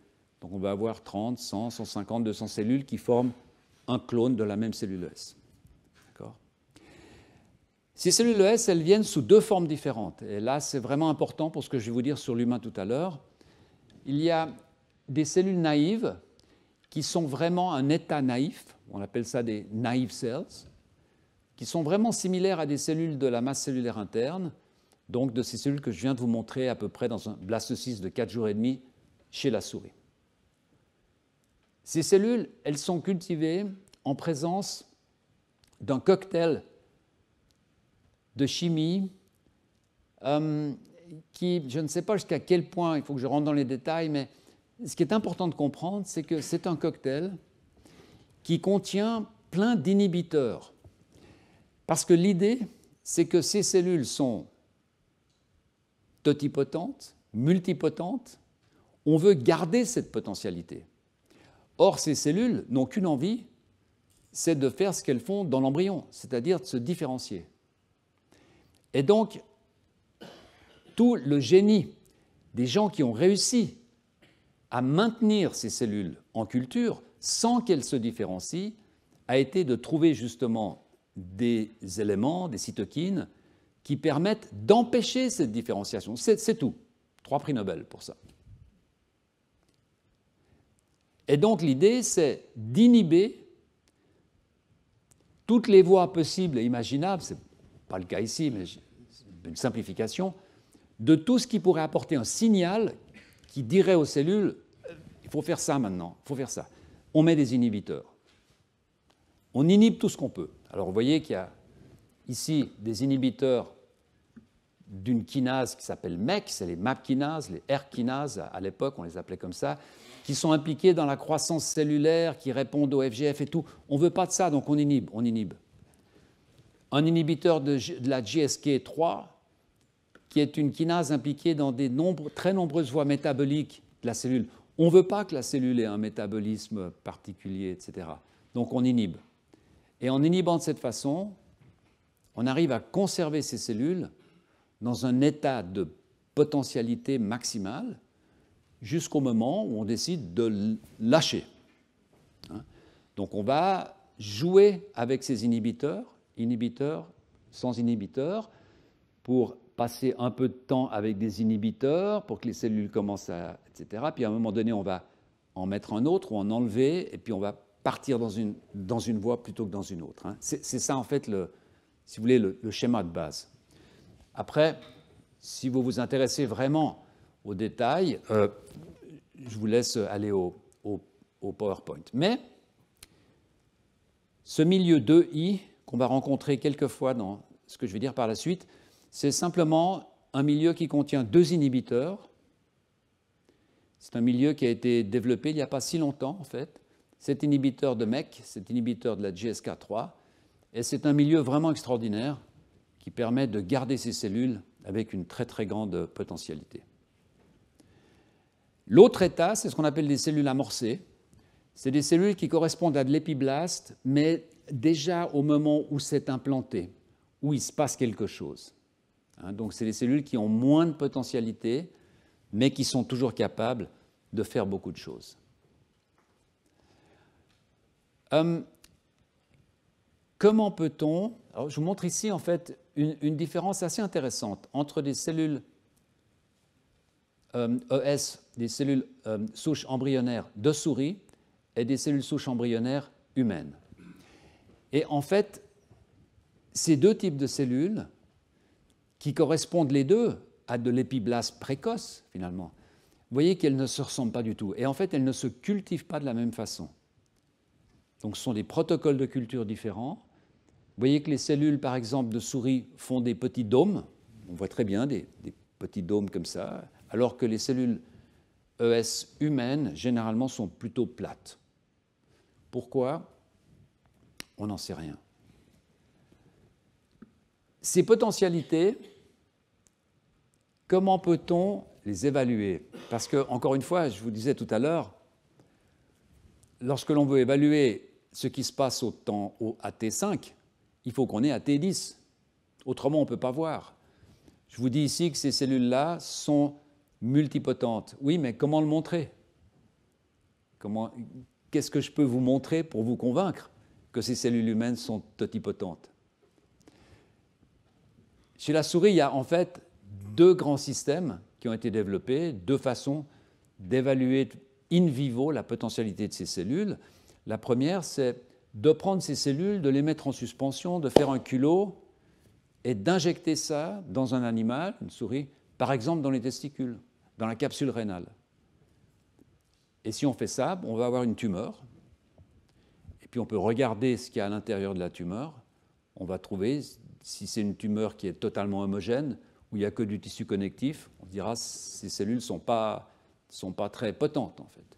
Donc on va avoir 30, 100, 150, 200 cellules qui forment un clone de la même cellule ES. D'accord ? Ces cellules ES, elles viennent sous deux formes différentes. Et là, c'est vraiment important pour ce que je vais vous dire sur l'humain tout à l'heure. Il y a des cellules naïves qui sont vraiment un état naïf, on appelle ça des naive cells, qui sont vraiment similaires à des cellules de la masse cellulaire interne, donc de ces cellules que je viens de vous montrer à peu près dans un blastocyste de 4 jours et demi chez la souris. Ces cellules, elles sont cultivées en présence d'un cocktail de chimie qui, je ne sais pas jusqu'à quel point, il faut que je rentre dans les détails, mais ce qui est important de comprendre, c'est que c'est un cocktail qui contient plein d'inhibiteurs. Parce que l'idée, c'est que ces cellules sont totipotentes, multipotentes, on veut garder cette potentialité. Or, ces cellules n'ont qu'une envie, c'est de faire ce qu'elles font dans l'embryon, c'est-à-dire de se différencier. Et donc, tout le génie des gens qui ont réussi à maintenir ces cellules en culture sans qu'elles se différencient a été de trouver justement des éléments, des cytokines, qui permettent d'empêcher cette différenciation. C'est tout. 3 prix Nobel pour ça. Et donc l'idée, c'est d'inhiber toutes les voies possibles et imaginables, ce n'est pas le cas ici, mais c'est une simplification, de tout ce qui pourrait apporter un signal qui dirait aux cellules « il faut faire ça maintenant, il faut faire ça ». On met des inhibiteurs. On inhibe tout ce qu'on peut. Alors vous voyez qu'il y a ici des inhibiteurs d'une kinase qui s'appelle MEK, c'est les MAP kinases, les R kinases, à l'époque on les appelait comme ça, qui sont impliqués dans la croissance cellulaire, qui répondent au FGF et tout. On ne veut pas de ça, donc on inhibe. Un inhibiteur de la GSK3, qui est une kinase impliquée dans des très nombreuses voies métaboliques de la cellule. On ne veut pas que la cellule ait un métabolisme particulier, etc. Donc on inhibe. Et en inhibant de cette façon, on arrive à conserver ces cellules dans un état de potentialité maximale jusqu'au moment où on décide de lâcher. Donc on va jouer avec ces inhibiteurs, sans inhibiteurs, pour passer un peu de temps avec des inhibiteurs, pour que les cellules commencent à... etc. Puis à un moment donné, on va en mettre un autre ou en enlever, et puis on va partir dans une voie plutôt que dans une autre. C'est ça, en fait, si vous voulez, le schéma de base. Après, si vous vous intéressez vraiment aux détails, je vous laisse aller au PowerPoint. Mais ce milieu 2I qu'on va rencontrer quelquefois dans ce que je vais dire par la suite, c'est simplement un milieu qui contient 2 inhibiteurs. C'est un milieu qui a été développé il n'y a pas si longtemps, en fait. Cet inhibiteur de MEK, cet inhibiteur de la GSK3, et c'est un milieu vraiment extraordinaire qui permet de garder ces cellules avec une très très grande potentialité. L'autre état, c'est ce qu'on appelle des cellules amorcées. C'est des cellules qui correspondent à de l'épiblaste, mais déjà au moment où c'est implanté, où il se passe quelque chose. Donc c'est des cellules qui ont moins de potentialité, mais qui sont toujours capables de faire beaucoup de choses. Comment peut-on... Alors, je vous montre ici en fait une différence assez intéressante entre des cellules ES, des cellules souches embryonnaires de souris et des cellules souches embryonnaires humaines. Et en fait, ces deux types de cellules, qui correspondent les deux à de l'épiblase précoce, finalement, vous voyez qu'elles ne se ressemblent pas du tout. Et en fait, elles ne se cultivent pas de la même façon. Donc ce sont des protocoles de culture différents. Vous voyez que les cellules, par exemple, de souris font des petits dômes. On voit très bien des petits dômes comme ça, alors que les cellules ES humaines, généralement, sont plutôt plates. Pourquoi? On n'en sait rien. Ces potentialités, comment peut-on les évaluer? Parce que, encore une fois, je vous disais tout à l'heure, lorsque l'on veut évaluer ce qui se passe à T5, il faut qu'on ait à T10. Autrement, on ne peut pas voir. Je vous dis ici que ces cellules-là sont multipotentes. Oui, mais comment le montrer? Qu'est-ce que je peux vous montrer pour vous convaincre que ces cellules humaines sont totipotentes? Chez la souris, il y a en fait deux grands systèmes qui ont été développés, deux façons d'évaluer in vivo la potentialité de ces cellules. La première, c'est de prendre ces cellules, de les mettre en suspension, de faire un culot et d'injecter ça dans un animal, une souris, par exemple dans les testicules, dans la capsule rénale. Et si on fait ça, on va avoir une tumeur, et puis on peut regarder ce qu'il y a à l'intérieur de la tumeur, on va trouver si c'est une tumeur qui est totalement homogène, où il n'y a que du tissu connectif, on dira que ces cellules ne sont pas très potentes en fait.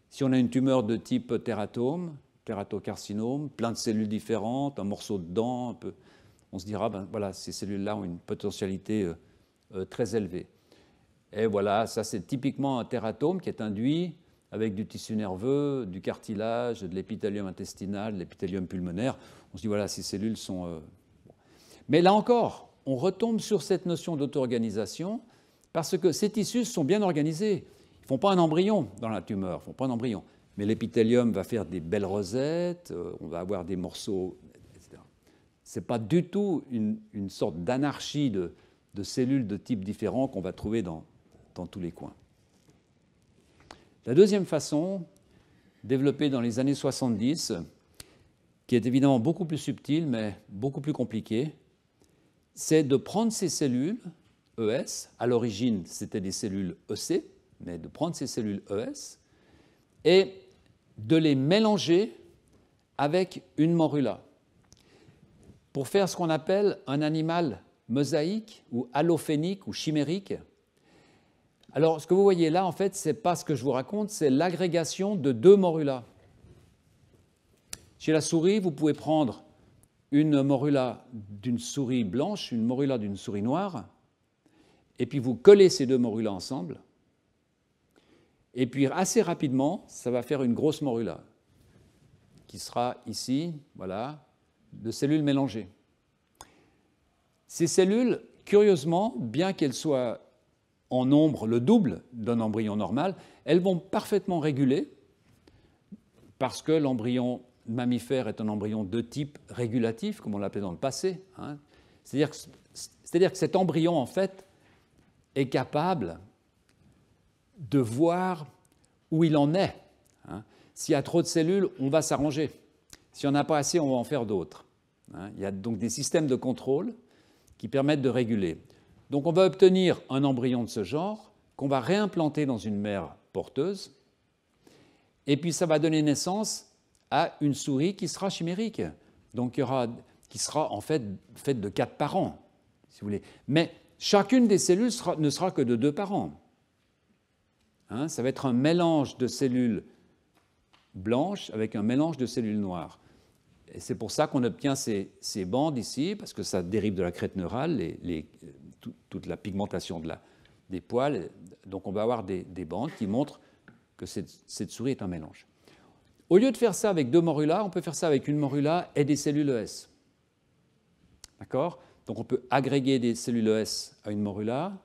Si on a une tumeur de type tératome, tératocarcinome, plein de cellules différentes, un morceau de dent, on se dira, ben voilà, ces cellules-là ont une potentialité très élevée. Et voilà, ça c'est typiquement un tératome qui est induit avec du tissu nerveux, du cartilage, de l'épithélium intestinal, de l'épithélium pulmonaire. On se dit, voilà, ces cellules sont... Mais là encore, on retombe sur cette notion d'auto-organisation parce que ces tissus sont bien organisés. Ils ne font pas un embryon dans la tumeur, ils ne font pas un embryon. Mais l'épithélium va faire des belles rosettes, on va avoir des morceaux, etc. Ce n'est pas du tout une sorte d'anarchie de cellules de types différents qu'on va trouver dans tous les coins. La deuxième façon, développée dans les années 70, qui est évidemment beaucoup plus subtile, mais beaucoup plus compliquée, c'est de prendre ces cellules ES, à l'origine c'était des cellules EC, mais de prendre ces cellules ES et de les mélanger avec une morula pour faire ce qu'on appelle un animal mosaïque ou allophénique ou chimérique. Alors, ce que vous voyez là, en fait, ce n'est pas ce que je vous raconte, c'est l'agrégation de deux morulas. Chez la souris, vous pouvez prendre une morula d'une souris blanche, une morula d'une souris noire, et puis vous collez ces deux morulas ensemble, et puis assez rapidement, ça va faire une grosse morula, qui sera ici, voilà, de cellules mélangées. Ces cellules, curieusement, bien qu'elles soient en nombre le double d'un embryon normal, elles vont parfaitement réguler, parce que l'embryon mammifère est un embryon de type régulatif, comme on l'appelait dans le passé. Hein. C'est-à-dire que cet embryon, en fait, est capable de voir où il en est. Hein. S'il y a trop de cellules, on va s'arranger. S'il n'y en a pas assez, on va en faire d'autres. Hein. Il y a donc des systèmes de contrôle qui permettent de réguler. Donc on va obtenir un embryon de ce genre qu'on va réimplanter dans une mère porteuse, et puis ça va donner naissance à une souris qui sera chimérique, donc qui sera en fait faite de 4 parents, si vous voulez. Mais chacune des cellules ne sera que de 2 parents. Hein, ça va être un mélange de cellules blanches avec un mélange de cellules noires. Et c'est pour ça qu'on obtient ces bandes ici, parce que ça dérive de la crête neurale, toute la pigmentation des poils. Donc on va avoir des bandes qui montrent que cette souris est un mélange. Au lieu de faire ça avec 2 morulas, on peut faire ça avec une morula et des cellules ES. D'accord? Donc on peut agréger des cellules ES à une morula,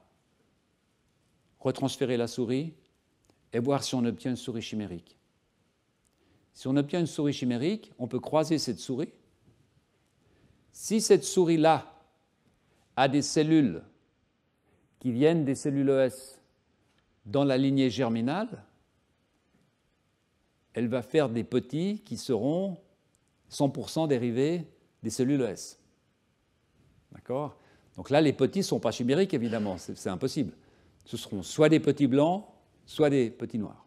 retransférer la souris et voir si on obtient une souris chimérique. Si on obtient une souris chimérique, on peut croiser cette souris. Si cette souris-là a des cellules qui viennent des cellules ES dans la lignée germinale, elle va faire des petits qui seront 100% dérivés des cellules ES. D'accord? Donc là, les petits ne sont pas chimériques, évidemment, c'est impossible. Ce seront soit des petits blancs, soit des petits noirs.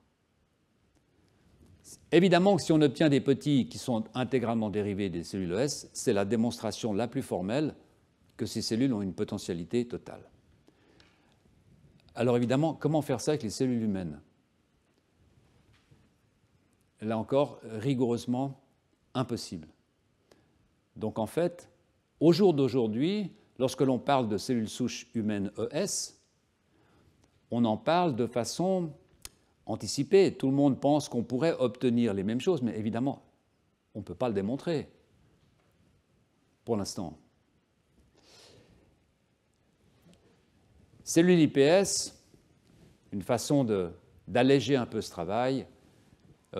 Évidemment que si on obtient des petits qui sont intégralement dérivés des cellules ES, c'est la démonstration la plus formelle que ces cellules ont une potentialité totale. Alors évidemment, comment faire ça avec les cellules humaines? là encore, rigoureusement impossible. Donc en fait, au jour d'aujourd'hui, lorsque l'on parle de cellules souches humaines ES, on en parle de façon anticipée. Tout le monde pense qu'on pourrait obtenir les mêmes choses, mais évidemment, on ne peut pas le démontrer pour l'instant. Cellules IPS, une façon d'alléger un peu ce travail,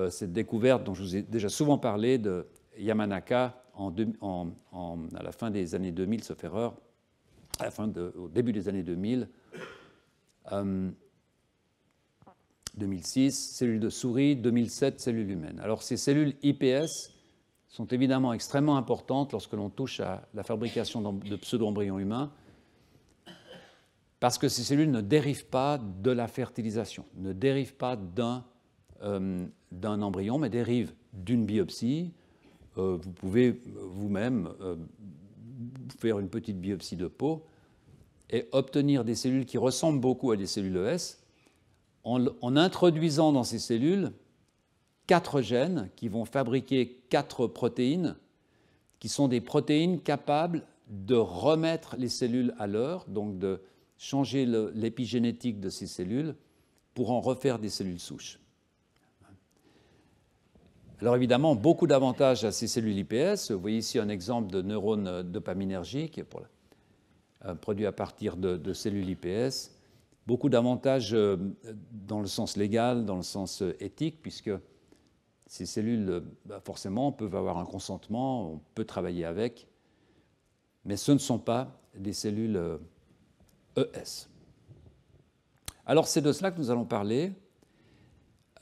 cette découverte dont je vous ai déjà souvent parlé de Yamanaka à la fin des années 2000, sauf erreur, au début des années 2000, 2006, cellules de souris, 2007, cellules humaines. Alors ces cellules IPS sont évidemment extrêmement importantes lorsque l'on touche à la fabrication de pseudo-embryons humains, parce que ces cellules ne dérivent pas de la fertilisation, ne dérivent pas d'un embryon, mais dérivent d'une biopsie. Vous pouvez vous-même faire une petite biopsie de peau et obtenir des cellules qui ressemblent beaucoup à des cellules ES en introduisant dans ces cellules 4 gènes qui vont fabriquer 4 protéines qui sont des protéines capables de remettre les cellules à l'heure, donc de changer l'épigénétique de ces cellules pour en refaire des cellules souches. Alors évidemment, beaucoup d'avantages à ces cellules IPS. Vous voyez ici un exemple de neurones dopaminergiques produits à partir de cellules IPS. Beaucoup d'avantages dans le sens légal, dans le sens éthique, puisque ces cellules, forcément, peuvent avoir un consentement, on peut travailler avec, mais ce ne sont pas des cellules ES. Alors c'est de cela que nous allons parler,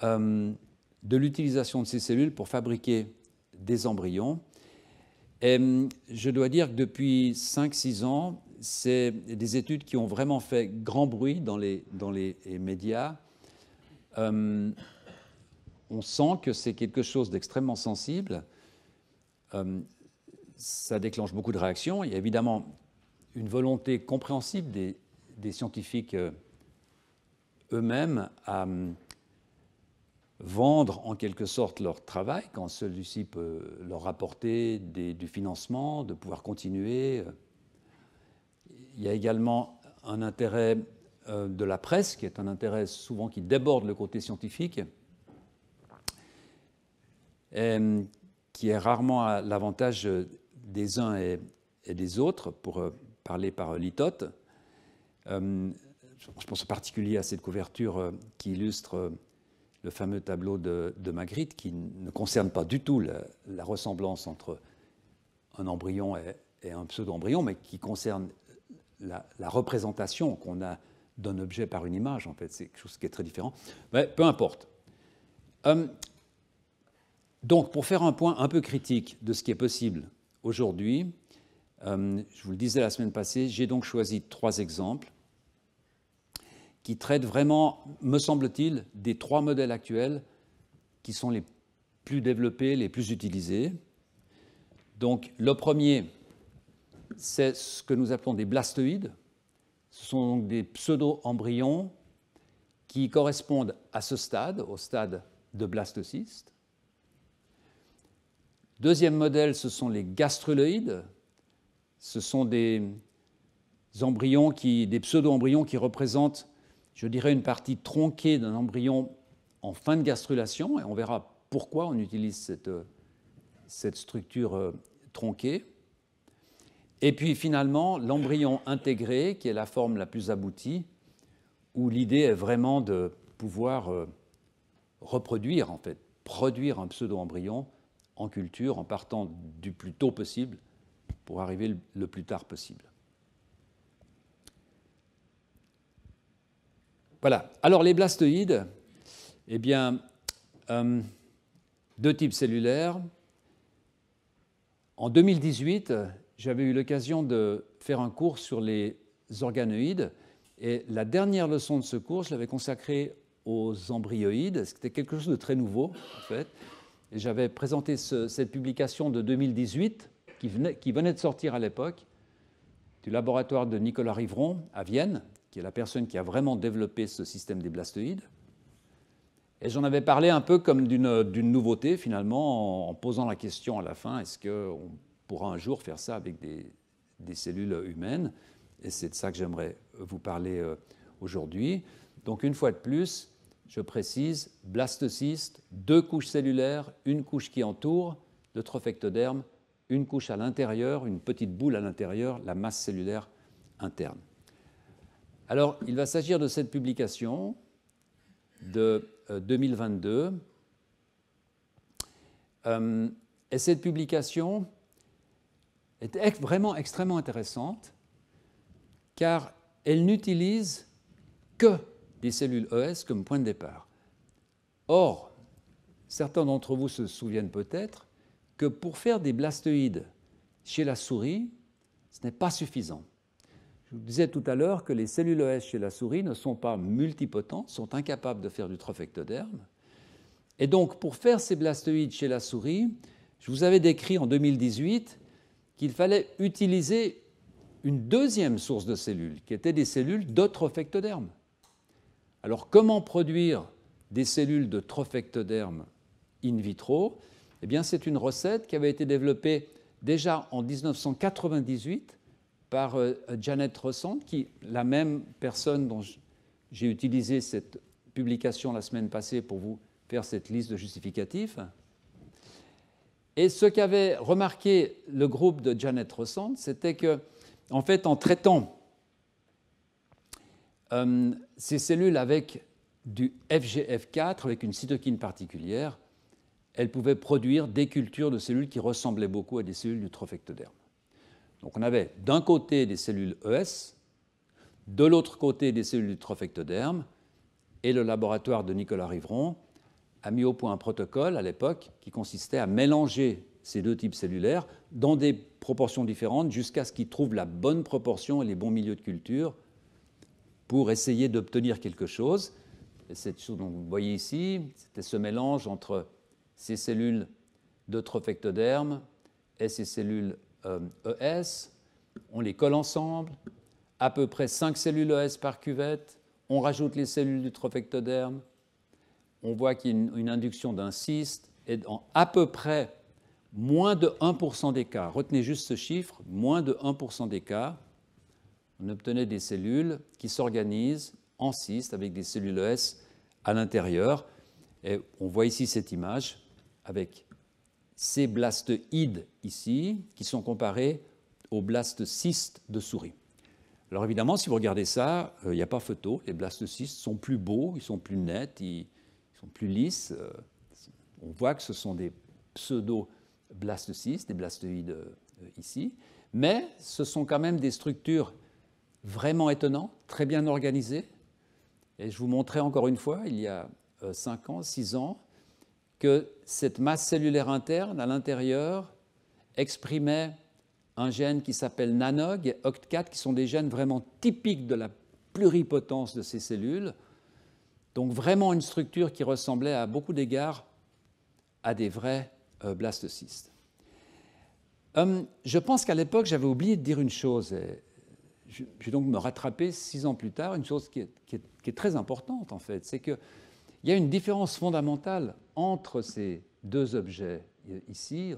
de l'utilisation de ces cellules pour fabriquer des embryons. Et je dois dire que depuis 5-6 ans, c'est des études qui ont vraiment fait grand bruit dans les médias. On sent que c'est quelque chose d'extrêmement sensible. Ça déclenche beaucoup de réactions. Il y a évidemment une volonté compréhensible des scientifiques eux-mêmes à vendre en quelque sorte leur travail quand celui-ci peut leur rapporter du financement, de pouvoir continuer. Il y a également un intérêt de la presse, qui est un intérêt souvent qui déborde le côté scientifique, et qui est rarement à l'avantage des uns et des autres, pour parler par litote. Je pense en particulier à cette couverture qui illustre le fameux tableau de Magritte, qui ne concerne pas du tout la ressemblance entre un embryon et un pseudo-embryon, mais qui concerne la représentation qu'on a d'un objet par une image. En fait, c'est quelque chose qui est très différent. Mais peu importe. Donc, pour faire un point un peu critique de ce qui est possible aujourd'hui, je vous le disais la semaine passée, j'ai donc choisi 3 exemples qui traitent vraiment, me semble-t-il, des 3 modèles actuels qui sont les plus développés, les plus utilisés. Donc, le premier, c'est ce que nous appelons des blastoïdes. Ce sont donc des pseudo-embryons qui correspondent à ce stade, au stade de blastocyste. Deuxième modèle, ce sont les gastruloïdes. Ce sont des embryons des pseudo-embryons qui représentent, je dirais, une partie tronquée d'un embryon en fin de gastrulation, et on verra pourquoi on utilise cette structure tronquée. Et puis finalement, l'embryon intégré, qui est la forme la plus aboutie, où l'idée est vraiment de pouvoir reproduire, en fait, produire un pseudo-embryon en culture en partant du plus tôt possible pour arriver le plus tard possible. Voilà. Alors les blastoïdes, eh bien, 2 types cellulaires. En 2018, j'avais eu l'occasion de faire un cours sur les organoïdes, et la dernière leçon de ce cours, je l'avais consacrée aux embryoïdes. C'était quelque chose de très nouveau, en fait. Et j'avais présenté cette publication de 2018, qui venait de sortir à l'époque, du laboratoire de Nicolas Rivron à Vienne, qui est la personne qui a vraiment développé ce système des blastoïdes. Et j'en avais parlé un peu comme d'une nouveauté, finalement, en posant la question à la fin, est-ce qu'on pourra un jour faire ça avec des cellules humaines? Et c'est de ça que j'aimerais vous parler aujourd'hui. Donc, une fois de plus, je précise, blastocyste, 2 couches cellulaires, une couche qui entoure le trophectoderme, une couche à l'intérieur, une petite boule à l'intérieur, la masse cellulaire interne. Alors, il va s'agir de cette publication de 2022. Et cette publication est vraiment extrêmement intéressante car elle n'utilise que des cellules ES comme point de départ. Or, certains d'entre vous se souviennent peut-être que pour faire des blastoïdes chez la souris, ce n'est pas suffisant. Je vous disais tout à l'heure que les cellules ES chez la souris ne sont pas multipotentes, sont incapables de faire du trophectoderme. Et donc, pour faire ces blastoïdes chez la souris, je vous avais décrit en 2018 qu'il fallait utiliser une deuxième source de cellules, qui étaient des cellules de trophectoderme. Alors, comment produire des cellules de trophectoderme in vitro? Eh bien, c'est une recette qui avait été développée déjà en 1998 par Janet Rosand, qui la même personne dont j'ai utilisé cette publication la semaine passée pour vous faire cette liste de justificatifs. Et ce qu'avait remarqué le groupe de Janet Rosand, c'était que, en fait, en traitant ces cellules avec du FGF4, avec une cytokine particulière, elles pouvaient produire des cultures de cellules qui ressemblaient beaucoup à des cellules du trophectoderme. Donc on avait d'un côté des cellules ES, de l'autre côté des cellules du trophectoderme, et le laboratoire de Nicolas Rivron a mis au point un protocole à l'époque qui consistait à mélanger ces deux types cellulaires dans des proportions différentes jusqu'à ce qu'ils trouvent la bonne proportion et les bons milieux de culture pour essayer d'obtenir quelque chose. Et cette chose que vous voyez ici, c'était ce mélange entre ces cellules de trophectoderme et ces cellules ES, on les colle ensemble, à peu près 5 cellules ES par cuvette, on rajoute les cellules du trophectoderme, on voit qu'il y a une induction d'un cyste, et en à peu près moins de 1% des cas, retenez juste ce chiffre, moins de 1% des cas, on obtenait des cellules qui s'organisent en cyste avec des cellules ES à l'intérieur. Et on voit ici cette image avec ces blastoïdes ici, qui sont comparés aux blastocystes de souris. Alors évidemment, si vous regardez ça, il n'y a pas photo. Les blastocystes sont plus beaux, ils sont plus nets, ils sont plus lisses. On voit que ce sont des pseudo-blastocystes, des blastoïdes ici. Mais ce sont quand même des structures vraiment étonnantes, très bien organisées. Et je vous montrais encore une fois, il y a 5 ans, 6 ans, que cette masse cellulaire interne, à l'intérieur, exprimait un gène qui s'appelle NANOG et OCT4, qui sont des gènes vraiment typiques de la pluripotence de ces cellules. Donc vraiment une structure qui ressemblait à beaucoup d'égards à des vrais blastocystes. Je pense qu'à l'époque, j'avais oublié de dire une chose. Et je vais donc me rattraper 6 ans plus tard, une chose qui est très importante en fait, c'est qu'il y a une différence fondamentale entre ces deux objets ici,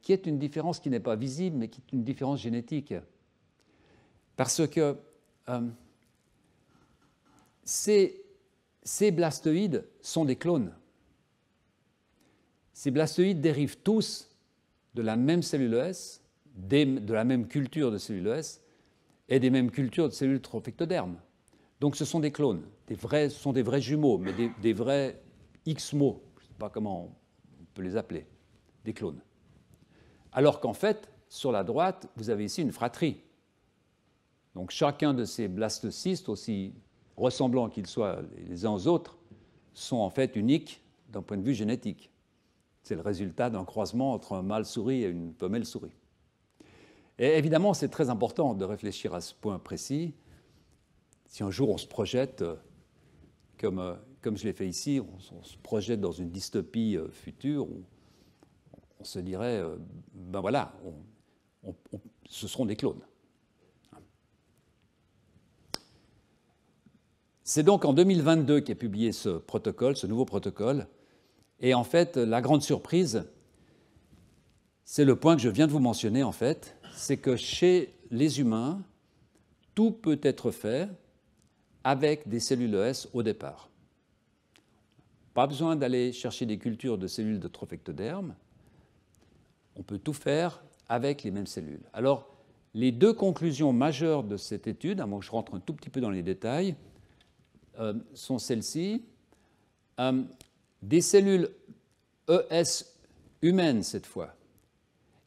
qui est une différence qui n'est pas visible, mais qui est une différence génétique. Parce que ces blastoïdes sont des clones. Ces blastoïdes dérivent tous de la même cellule ES, de la même culture de cellules ES et des mêmes cultures de cellules trophectodermes. Donc ce sont des clones, ce sont des vrais jumeaux, mais des vrais XMO, je ne sais pas comment on peut les appeler, des clones. Alors qu'en fait, sur la droite, vous avez ici une fratrie. Donc chacun de ces blastocystes, aussi ressemblants qu'ils soient les uns aux autres, sont en fait uniques d'un point de vue génétique. C'est le résultat d'un croisement entre un mâle souris et une femelle souris. Et évidemment, c'est très important de réfléchir à ce point précis. Si un jour on se projette, comme je l'ai fait ici, on se projette dans une dystopie future, où on se dirait, ben voilà, ce seront des clones. C'est donc en 2022 qu'est publié ce protocole, ce nouveau protocole. Et en fait, la grande surprise, c'est le point que je viens de vous mentionner, en fait, c'est que chez les humains, tout peut être fait avec des cellules ES au départ. Pas besoin d'aller chercher des cultures de cellules de trophectoderme. On peut tout faire avec les mêmes cellules. Alors, les deux conclusions majeures de cette étude, à moins que je rentre un tout petit peu dans les détails, sont celles-ci. Des cellules ES humaines, cette fois,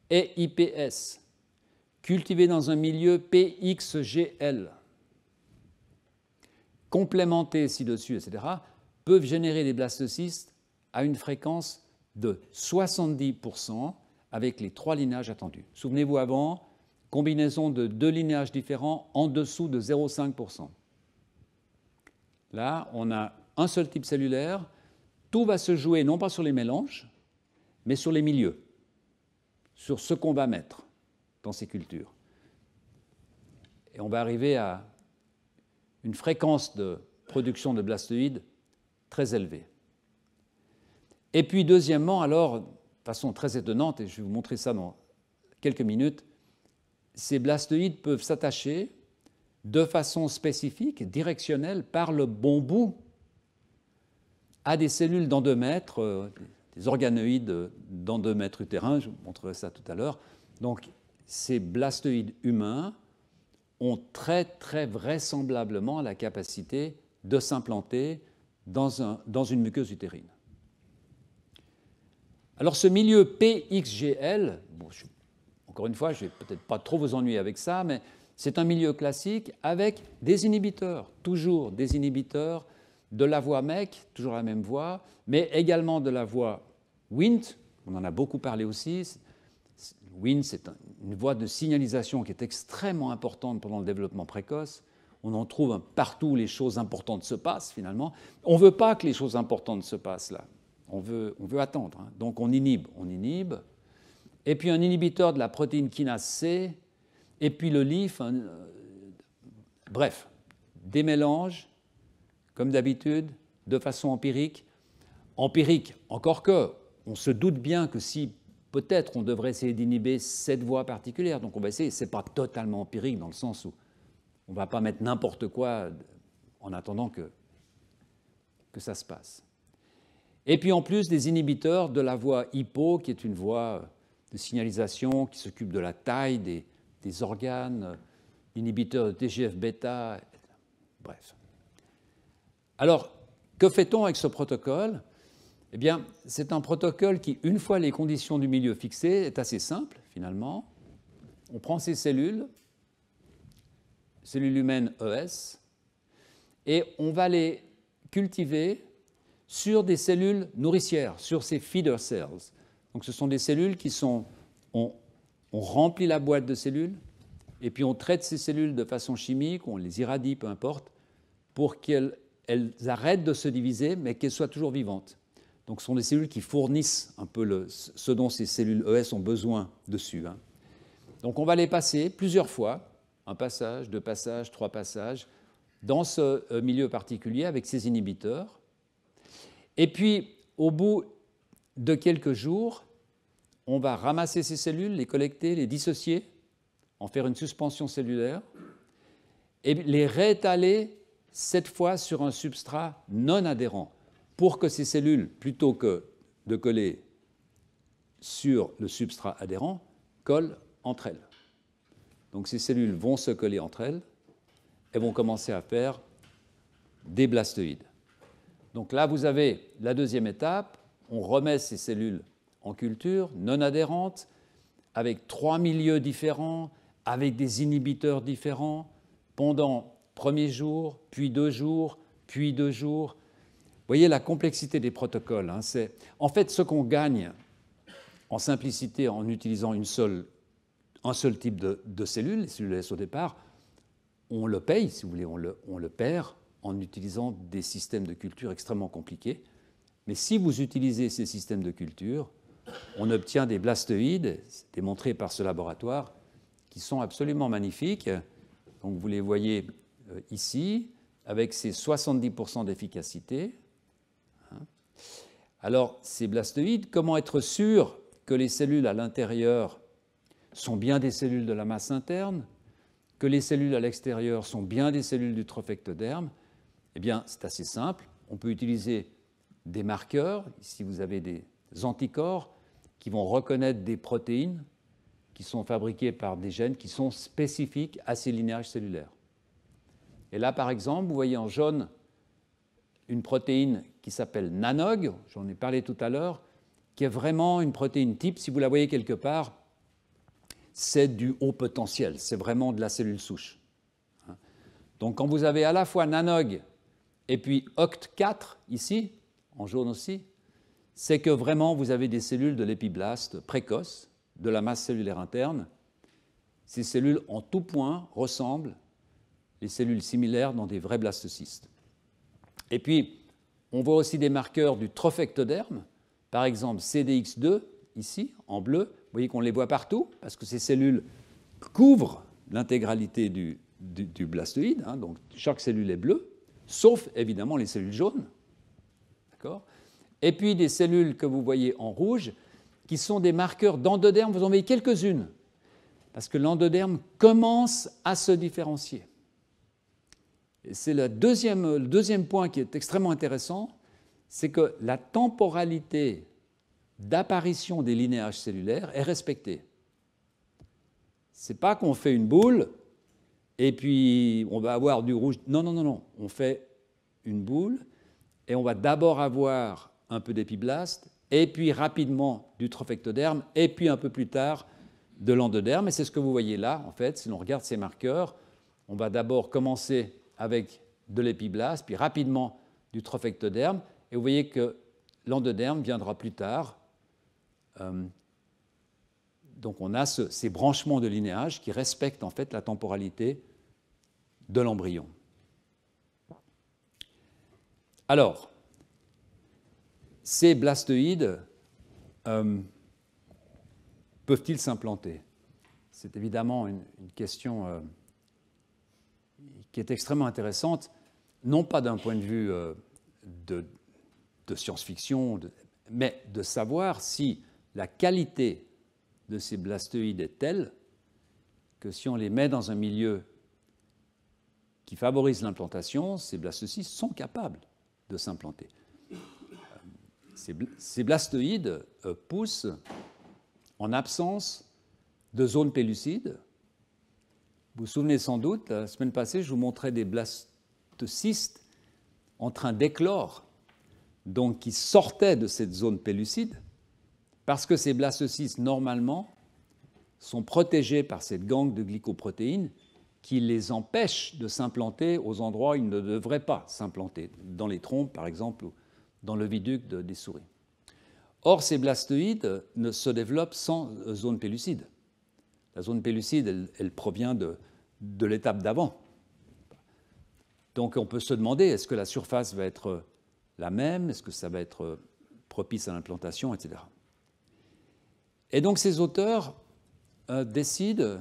et IPS, cultivées dans un milieu PXGL, complémentées ci-dessus, etc., peuvent générer des blastocystes à une fréquence de 70% avec les 3 lignages attendus. Souvenez-vous avant, combinaison de 2 lignages différents en dessous de 0,5%. Là, on a un seul type cellulaire. Tout va se jouer non pas sur les mélanges, mais sur les milieux, sur ce qu'on va mettre dans ces cultures. Et on va arriver à une fréquence de production de blastoïdes très élevée. Et puis, deuxièmement, alors, de façon très étonnante, et je vais vous montrer ça dans quelques minutes, ces blastoïdes peuvent s'attacher de façon spécifique, directionnelle, par le bon bout, à des cellules d'endomètre, des organoïdes d'endomètre utérin, je vous montrerai ça tout à l'heure. Donc, ces blastoïdes humains ont très, très vraisemblablement la capacité de s'implanter dans une muqueuse utérine. Alors, ce milieu PXGL, bon, encore une fois, je ne vais peut-être pas trop vous ennuyer avec ça, mais c'est un milieu classique avec des inhibiteurs, toujours des inhibiteurs de la voie MEK, toujours la même voie, mais également de la voie Wnt, on en a beaucoup parlé aussi. Wnt, c'est une voie de signalisation qui est extrêmement importante pendant le développement précoce. On en trouve partout où les choses importantes se passent, finalement. On ne veut pas que les choses importantes se passent là. On veut attendre. Hein. Donc on inhibe. Et puis un inhibiteur de la protéine kinase C, et puis le LIF. Bref, des mélanges, comme d'habitude, de façon empirique. Empirique, encore que, on se doute bien que si peut-être on devrait essayer d'inhiber cette voie particulière, donc on va essayer, ce n'est pas totalement empirique dans le sens où on ne va pas mettre n'importe quoi en attendant que ça se passe. Et puis en plus des inhibiteurs de la voie hypo, qui est une voie de signalisation qui s'occupe de la taille des organes, inhibiteurs de TGF-bêta, bref. Alors, que fait-on avec ce protocole? Eh bien, c'est un protocole qui, une fois les conditions du milieu fixées, est assez simple, finalement. On prend ces cellules humaines ES, et on va les cultiver sur des cellules nourricières, sur ces feeder cells. Donc, ce sont des cellules qui sont... On remplit la boîte de cellules, et puis on traite ces cellules de façon chimique, on les irradie, peu importe, pour qu'elles arrêtent de se diviser, mais qu'elles soient toujours vivantes. Donc, ce sont des cellules qui fournissent un peu ce dont ces cellules ES ont besoin dessus. Hein. Donc, on va les passer plusieurs fois, un passage, 2 passages, 3 passages, dans ce milieu particulier avec ces inhibiteurs. Et puis, au bout de quelques jours, on va ramasser ces cellules, les collecter, les dissocier, en faire une suspension cellulaire, et les réétaler cette fois sur un substrat non adhérent, pour que ces cellules, plutôt que de coller sur le substrat adhérent, collent entre elles. Donc ces cellules vont se coller entre elles et vont commencer à faire des blastoïdes. Donc là, vous avez la deuxième étape, on remet ces cellules en culture, non adhérentes, avec 3 milieux différents, avec des inhibiteurs différents, pendant premier jour, puis 2 jours, puis 2 jours. Vous voyez la complexité des protocoles. Hein, c'est en fait ce qu'on gagne en simplicité en utilisant un seul type de cellules, les cellules S au départ, on le paye, si vous voulez, on le perd en utilisant des systèmes de culture extrêmement compliqués. Mais si vous utilisez ces systèmes de culture, on obtient des blastoïdes, c'est démontré par ce laboratoire, qui sont absolument magnifiques. Donc vous les voyez ici, avec ses 70% d'efficacité. Alors, ces blastoïdes, comment être sûr que les cellules à l'intérieur sont bien des cellules de la masse interne, que les cellules à l'extérieur sont bien des cellules du trophectoderme? Eh bien, c'est assez simple. On peut utiliser des marqueurs. Ici, vous avez des anticorps qui vont reconnaître des protéines qui sont fabriquées par des gènes qui sont spécifiques à ces linéages cellulaires. Et là, par exemple, vous voyez en jaune une protéine qui s'appelle NANOG, j'en ai parlé tout à l'heure, qui est vraiment une protéine type. Si vous la voyez quelque part, c'est du haut potentiel, c'est vraiment de la cellule souche. Donc quand vous avez à la fois NANOG et puis OCT4, ici, en jaune aussi, c'est que vraiment vous avez des cellules de l'épiblaste précoces, de la masse cellulaire interne. Ces cellules, en tout point, ressemblent les cellules similaires dans des vrais blastocystes. Et puis, on voit aussi des marqueurs du trophectoderme, par exemple CDX2, ici, en bleu. Vous voyez qu'on les voit partout, parce que ces cellules couvrent l'intégralité du blastoïde, hein, donc chaque cellule est bleue, sauf évidemment les cellules jaunes. D'accord ? Et puis des cellules que vous voyez en rouge, qui sont des marqueurs d'endoderme, vous en voyez quelques-unes, parce que l'endoderme commence à se différencier. Et c'est le deuxième point qui est extrêmement intéressant, c'est que la temporalité d'apparition des linéages cellulaires est respectée. Ce n'est pas qu'on fait une boule et puis on va avoir du rouge. Non, non, non, non. On fait une boule et on va d'abord avoir un peu d'épiblaste et puis rapidement du trophectoderme et puis un peu plus tard de l'endoderme. Et c'est ce que vous voyez là, en fait, si l'on regarde ces marqueurs. On va d'abord commencer avec de l'épiblaste, puis rapidement du trophectoderme. Et vous voyez que l'endoderme viendra plus tard. Donc on a ces branchements de linéage qui respectent en fait la temporalité de l'embryon. Alors, ces blastoïdes peuvent-ils s'implanter? C'est évidemment une question qui est extrêmement intéressante, non pas d'un point de vue de science-fiction, mais de savoir si la qualité de ces blastoïdes est telle que si on les met dans un milieu qui favorise l'implantation, ces blastocystes sont capables de s'implanter. Ces blastoïdes poussent en absence de zone pellucide. Vous vous souvenez sans doute, la semaine passée, je vous montrais des blastocystes en train d'éclore, donc qui sortaient de cette zone pellucide, parce que ces blastocystes, normalement, sont protégés par cette gangue de glycoprotéines qui les empêche de s'implanter aux endroits où ils ne devraient pas s'implanter, dans les trompes, par exemple, ou dans le viduc des souris. Or, ces blastoïdes ne se développent sans zone pellucide. La zone pellucide, elle provient de l'étape d'avant. Donc, on peut se demander, est-ce que la surface va être la même? Est-ce que ça va être propice à l'implantation, etc. Et donc, ces auteurs décident,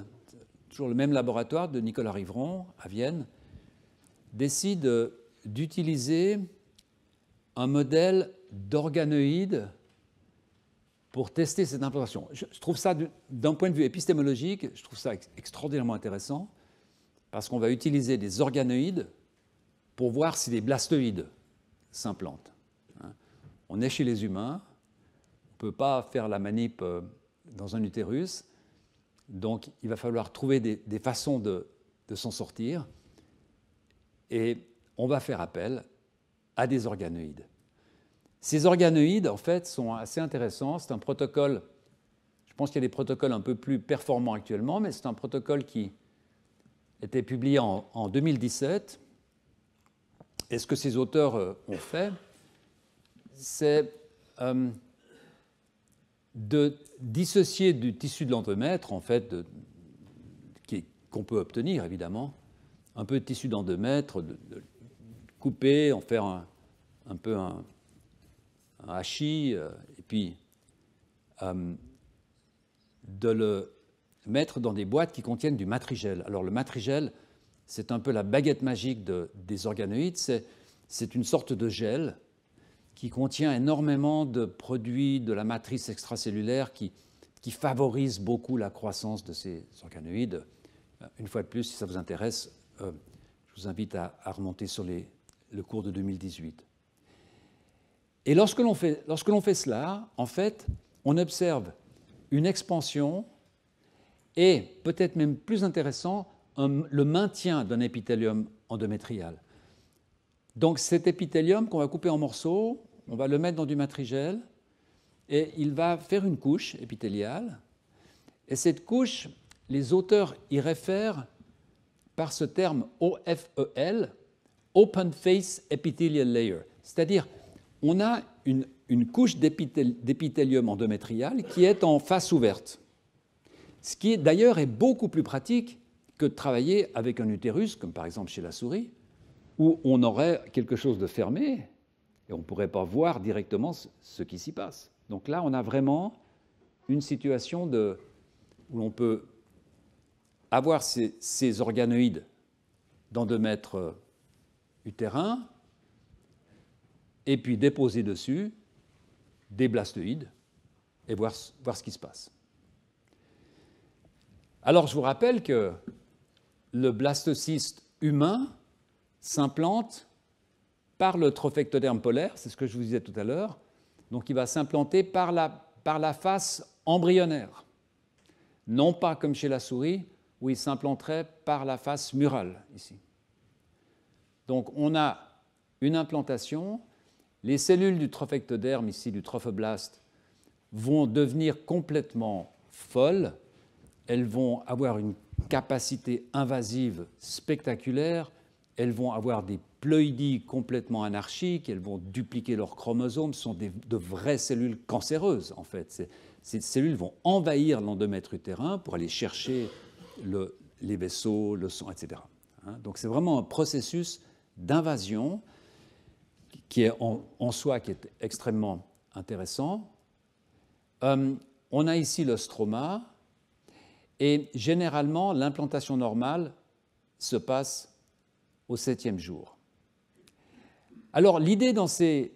toujours le même laboratoire de Nicolas Rivron à Vienne, décident d'utiliser un modèle d'organoïde pour tester cette implantation. Je trouve ça, d'un point de vue épistémologique, je trouve ça extraordinairement intéressant, parce qu'on va utiliser des organoïdes pour voir si des blastoïdes s'implantent. On est chez les humains, on ne peut pas faire la manip dans un utérus, donc il va falloir trouver des façons de s'en sortir, et on va faire appel à des organoïdes. Ces organoïdes, en fait, sont assez intéressants. C'est un protocole, je pense qu'il y a des protocoles un peu plus performants actuellement, mais c'est un protocole qui était publié en 2017. Et ce que ces auteurs ont fait, c'est de dissocier du tissu de l'endomètre, en fait, qu'on peut obtenir, évidemment, un peu de tissu d'endomètre, de couper, en faire un peu un hachis, et puis de le mettre dans des boîtes qui contiennent du matrigel. Alors le matrigel c'est un peu la baguette magique des organoïdes. C'est une sorte de gel qui contient énormément de produits de la matrice extracellulaire qui favorise beaucoup la croissance de ces organoïdes. Une fois de plus, si ça vous intéresse, je vous invite à remonter sur le cours de 2018. Et lorsque l'on fait cela, en fait, on observe une expansion et, peut-être même plus intéressant, le maintien d'un épithélium endométrial. Donc cet épithélium qu'on va couper en morceaux, on va le mettre dans du matrigel et il va faire une couche épithéliale. Et cette couche, les auteurs y réfèrent par ce terme OFEL, Open Face Epithelial Layer. C'est-à-dire, on a une couche d'épithélium endométrial qui est en face ouverte. Ce qui d'ailleurs est beaucoup plus pratique que de travailler avec un utérus, comme par exemple chez la souris, où on aurait quelque chose de fermé et on ne pourrait pas voir directement ce qui s'y passe. Donc là, on a vraiment une situation où on peut avoir ces organoïdes d'endomètre utérin et puis déposer dessus des blastoïdes et voir ce qui se passe. Alors, je vous rappelle que le blastocyste humain s'implante par le trophectoderme polaire, c'est ce que je vous disais tout à l'heure. Donc, il va s'implanter par la face embryonnaire, non pas comme chez la souris, où il s'implanterait par la face murale, ici. Donc, on a une implantation. Les cellules du trophectoderme, ici du trophoblaste, vont devenir complètement folles. Elles vont avoir une capacité invasive spectaculaire. Elles vont avoir des ploïdies complètement anarchiques. Elles vont dupliquer leurs chromosomes. Ce sont de vraies cellules cancéreuses, en fait. Ces cellules vont envahir l'endomètre utérin pour aller chercher les vaisseaux, le sang, etc. Donc c'est vraiment un processus d'invasion qui est en soi qui est extrêmement intéressant. On a ici le stroma, et généralement, l'implantation normale se passe au 7e jour. Alors, l'idée dans ces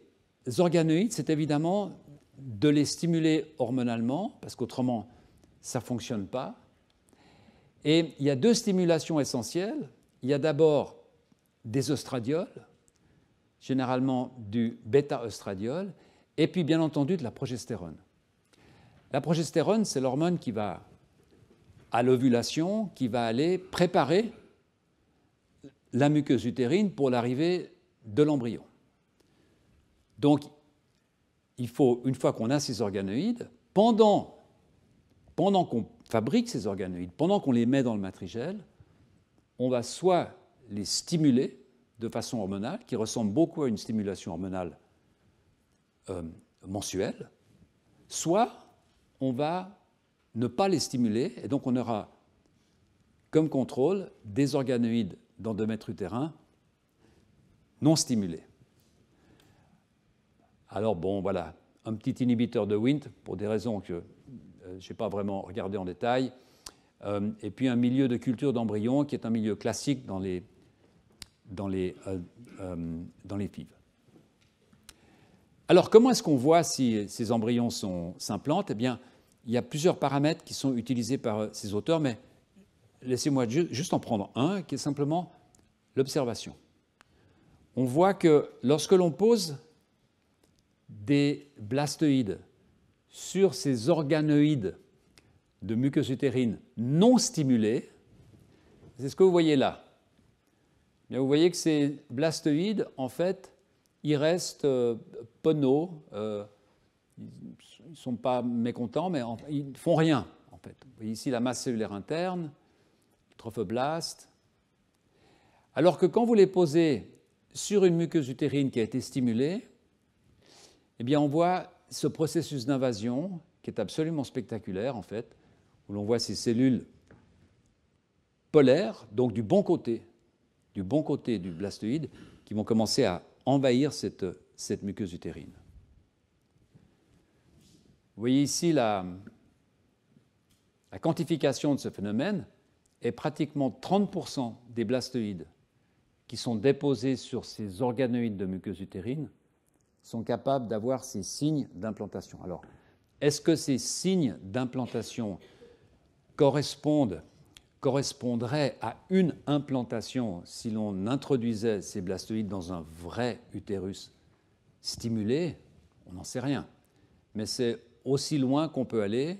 organoïdes, c'est évidemment de les stimuler hormonalement, parce qu'autrement, ça ne fonctionne pas. Et il y a deux stimulations essentielles. Il y a d'abord des œstradiols, généralement du bêta-œstradiol, et puis bien entendu de la progestérone. La progestérone, c'est l'hormone qui va, à l'ovulation, qui va aller préparer la muqueuse utérine pour l'arrivée de l'embryon. Donc, il faut, une fois qu'on a ces organoïdes, pendant qu'on fabrique ces organoïdes, pendant qu'on les met dans le matrigel, on va soit les stimuler de façon hormonale, qui ressemble beaucoup à une stimulation hormonale mensuelle, soit on va ne pas les stimuler, et donc on aura comme contrôle des organoïdes d'endomètre utérin non stimulés. Alors bon, voilà, un petit inhibiteur de Wnt, pour des raisons que je n'ai pas vraiment regardé en détail, et puis un milieu de culture d'embryons qui est un milieu classique dans les FIV. Alors, comment est-ce qu'on voit si ces embryons s'implantent? Eh bien, il y a plusieurs paramètres qui sont utilisés par ces auteurs, mais laissez-moi juste en prendre un, qui est simplement l'observation. On voit que lorsque l'on pose des blastoïdes sur ces organoïdes de muqueuse utérine non stimulés, c'est ce que vous voyez là. Bien, vous voyez que ces blastoïdes, en fait, ils restent penauds, ils ne sont pas mécontents, mais ils ne font rien, en fait. Vous voyez ici la masse cellulaire interne, le trophoblaste. Alors que quand vous les posez sur une muqueuse utérine qui a été stimulée, eh bien, on voit ce processus d'invasion qui est absolument spectaculaire, en fait, où l'on voit ces cellules polaires, donc du bon côté du blastoïde, qui vont commencer à envahir cette muqueuse utérine. Vous voyez ici la quantification de ce phénomène. et pratiquement 30% des blastoïdes qui sont déposés sur ces organoïdes de muqueuse utérine sont capables d'avoir ces signes d'implantation. Alors, est-ce que ces signes d'implantation correspondraient à une implantation si l'on introduisait ces blastoïdes dans un vrai utérus stimulé? On n'en sait rien. Mais c'est aussi loin qu'on peut aller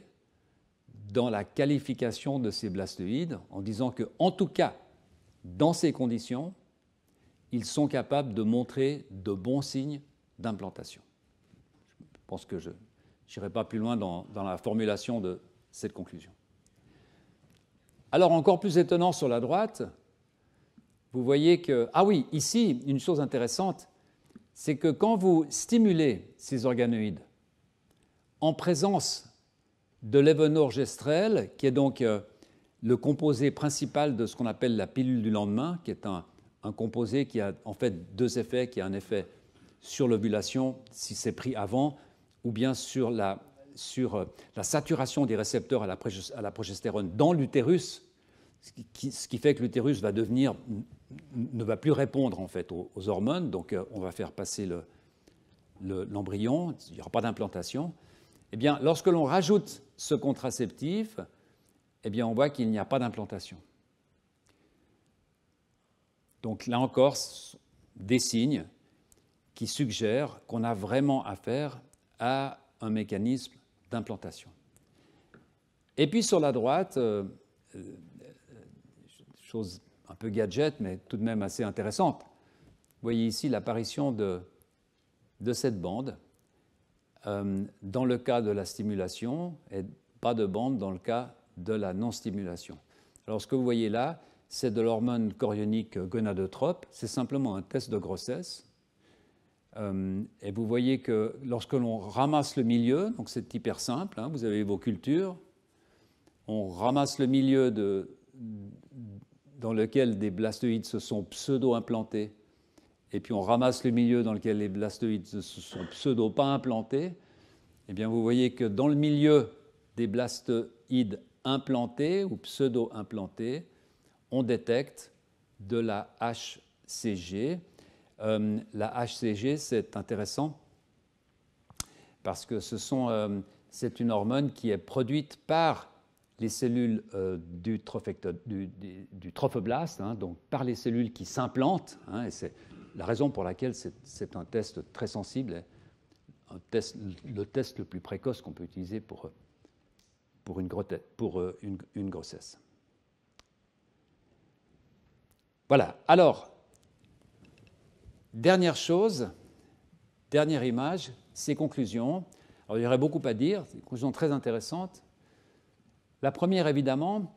dans la qualification de ces blastoïdes en disant que, en tout cas, dans ces conditions, ils sont capables de montrer de bons signes d'implantation. Je pense que je n'irai pas plus loin dans la formulation de cette conclusion. Alors, encore plus étonnant sur la droite, vous voyez que... Ah oui, ici, une chose intéressante, c'est que quand vous stimulez ces organoïdes en présence de lévonorgestrel, qui est donc le composé principal de ce qu'on appelle la pilule du lendemain, qui est un composé qui a en fait deux effets, qui a un effet sur l'ovulation si c'est pris avant, ou bien sur la saturation des récepteurs à la progestérone dans l'utérus, ce qui fait que l'utérus ne va plus répondre en fait aux hormones, donc on va faire passer l'embryon, il n'y aura pas d'implantation. Eh bien, lorsque l'on rajoute ce contraceptif, eh bien, on voit qu'il n'y a pas d'implantation. Donc là encore, des signes qui suggèrent qu'on a vraiment affaire à un mécanisme d'implantation. Et puis sur la droite, chose un peu gadget, mais tout de même assez intéressante, vous voyez ici l'apparition de cette bande dans le cas de la stimulation et pas de bande dans le cas de la non-stimulation. Alors ce que vous voyez là, c'est de l'hormone chorionique gonadotrope, c'est simplement un test de grossesse. Et vous voyez que lorsque l'on ramasse le milieu, donc c'est hyper simple, hein, vous avez vos cultures, on ramasse le milieu dans lequel des blastoïdes se sont pseudo-implantés, et puis on ramasse le milieu dans lequel les blastoïdes se sont pseudo-pas implantés, eh bien vous voyez que dans le milieu des blastoïdes implantés ou pseudo-implantés, on détecte de la HCG. La HCG, c'est intéressant parce que c'est une hormone qui est produite par les cellules du trophoblaste, hein, donc par les cellules qui s'implantent, hein, et c'est la raison pour laquelle c'est un test très sensible, le test le plus précoce qu'on peut utiliser pour une grossesse. Voilà, alors, dernière chose, dernière image, ces conclusions. Alors, il y aurait beaucoup à dire, c'est des conclusions très intéressantes. La première, évidemment,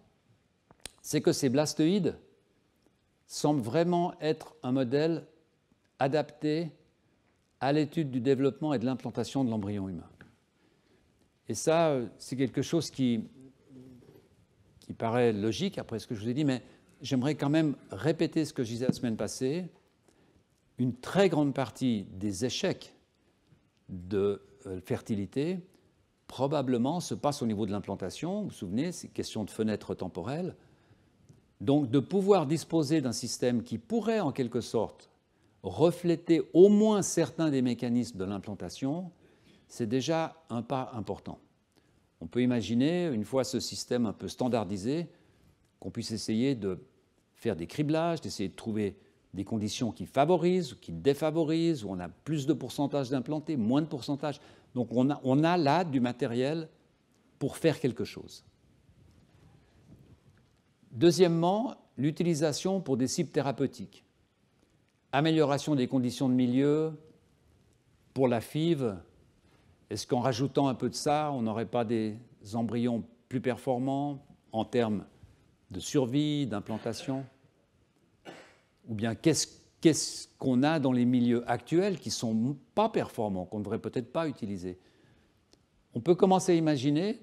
c'est que ces blastoïdes semblent vraiment être un modèle adapté à l'étude du développement et de l'implantation de l'embryon humain. Et ça, c'est quelque chose qui paraît logique après ce que je vous ai dit, mais j'aimerais quand même répéter ce que je disais la semaine passée. Une très grande partie des échecs de fertilité probablement se passe au niveau de l'implantation. Vous vous souvenez, c'est question de fenêtre temporelle. Donc de pouvoir disposer d'un système qui pourrait en quelque sorte refléter au moins certains des mécanismes de l'implantation, c'est déjà un pas important. On peut imaginer, une fois ce système un peu standardisé, qu'on puisse essayer de faire des criblages, d'essayer de trouver des conditions qui favorisent ou qui défavorisent, où on a plus de pourcentage d'implantés, moins de pourcentage. Donc on a là du matériel pour faire quelque chose. Deuxièmement, l'utilisation pour des cibles thérapeutiques. Amélioration des conditions de milieu pour la FIV. Est-ce qu'en rajoutant un peu de ça, on n'aurait pas des embryons plus performants en termes de survie, d'implantation? Ou bien qu'est-ce qu'on a dans les milieux actuels qui ne sont pas performants, qu'on ne devrait peut-être pas utiliser? On peut commencer à imaginer,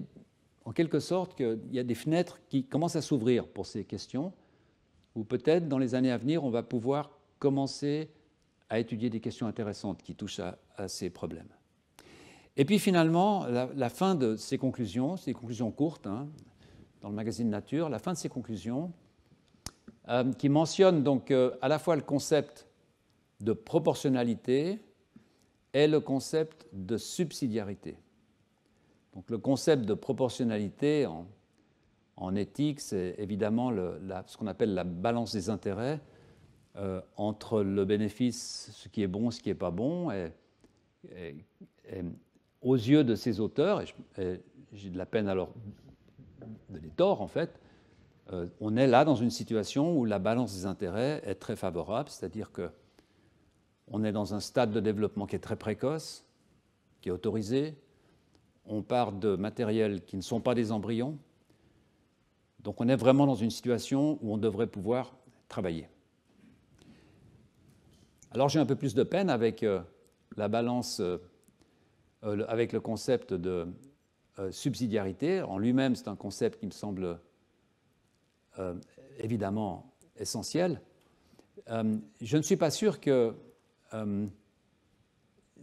en quelque sorte, qu'il y a des fenêtres qui commencent à s'ouvrir pour ces questions, ou peut-être dans les années à venir, on va pouvoir commencer à étudier des questions intéressantes qui touchent à ces problèmes. Et puis finalement, la fin de ces conclusions courtes, hein, dans le magazine Nature, la fin de ses conclusions, qui mentionne donc à la fois le concept de proportionnalité et le concept de subsidiarité. Donc le concept de proportionnalité en éthique, c'est évidemment ce qu'on appelle la balance des intérêts entre le bénéfice, ce qui est bon, ce qui n'est pas bon, et aux yeux de ces auteurs, et j'ai de la peine alors de les tordre en fait, on est là dans une situation où la balance des intérêts est très favorable, c'est-à-dire qu'on est dans un stade de développement qui est très précoce, qui est autorisé, on part de matériels qui ne sont pas des embryons, donc on est vraiment dans une situation où on devrait pouvoir travailler. Alors j'ai un peu plus de peine avec la balance, avec le concept de subsidiarité. En lui-même, c'est un concept qui me semble évidemment essentiel. Je ne suis pas sûr que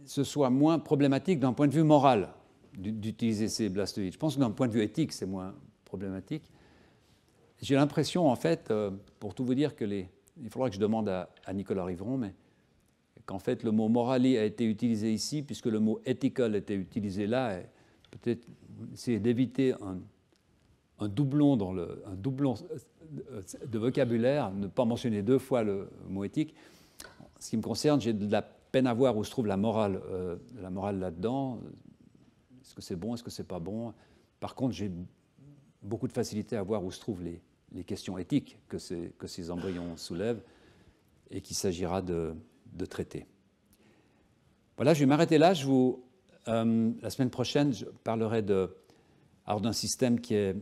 ce soit moins problématique d'un point de vue moral d'utiliser ces blastoïdes. Je pense que d'un point de vue éthique, c'est moins problématique. J'ai l'impression, en fait, pour tout vous dire, il faudra que je demande à Nicolas Rivron, mais qu'en fait, le mot morally a été utilisé ici, puisque le mot ethical était utilisé là, et peut-être essayer d'éviter un doublon de vocabulaire, ne pas mentionner 2 fois le mot éthique. En ce qui me concerne, j'ai de la peine à voir où se trouve la morale là-dedans. Est-ce que c'est bon, est-ce que c'est pas bon? Par contre, j'ai beaucoup de facilité à voir où se trouvent les questions éthiques que ces embryons soulèvent et qu'il s'agira de traiter. Voilà, je vais m'arrêter là. La semaine prochaine, je parlerai d'un système qui est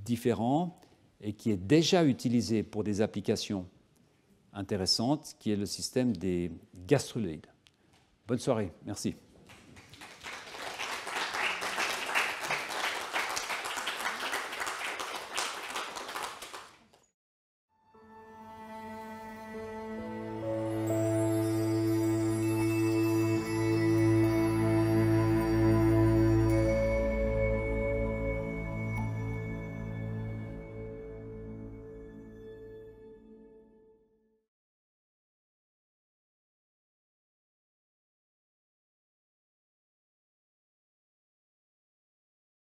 différent et qui est déjà utilisé pour des applications intéressantes, qui est le système des gastruloïdes. Bonne soirée, merci.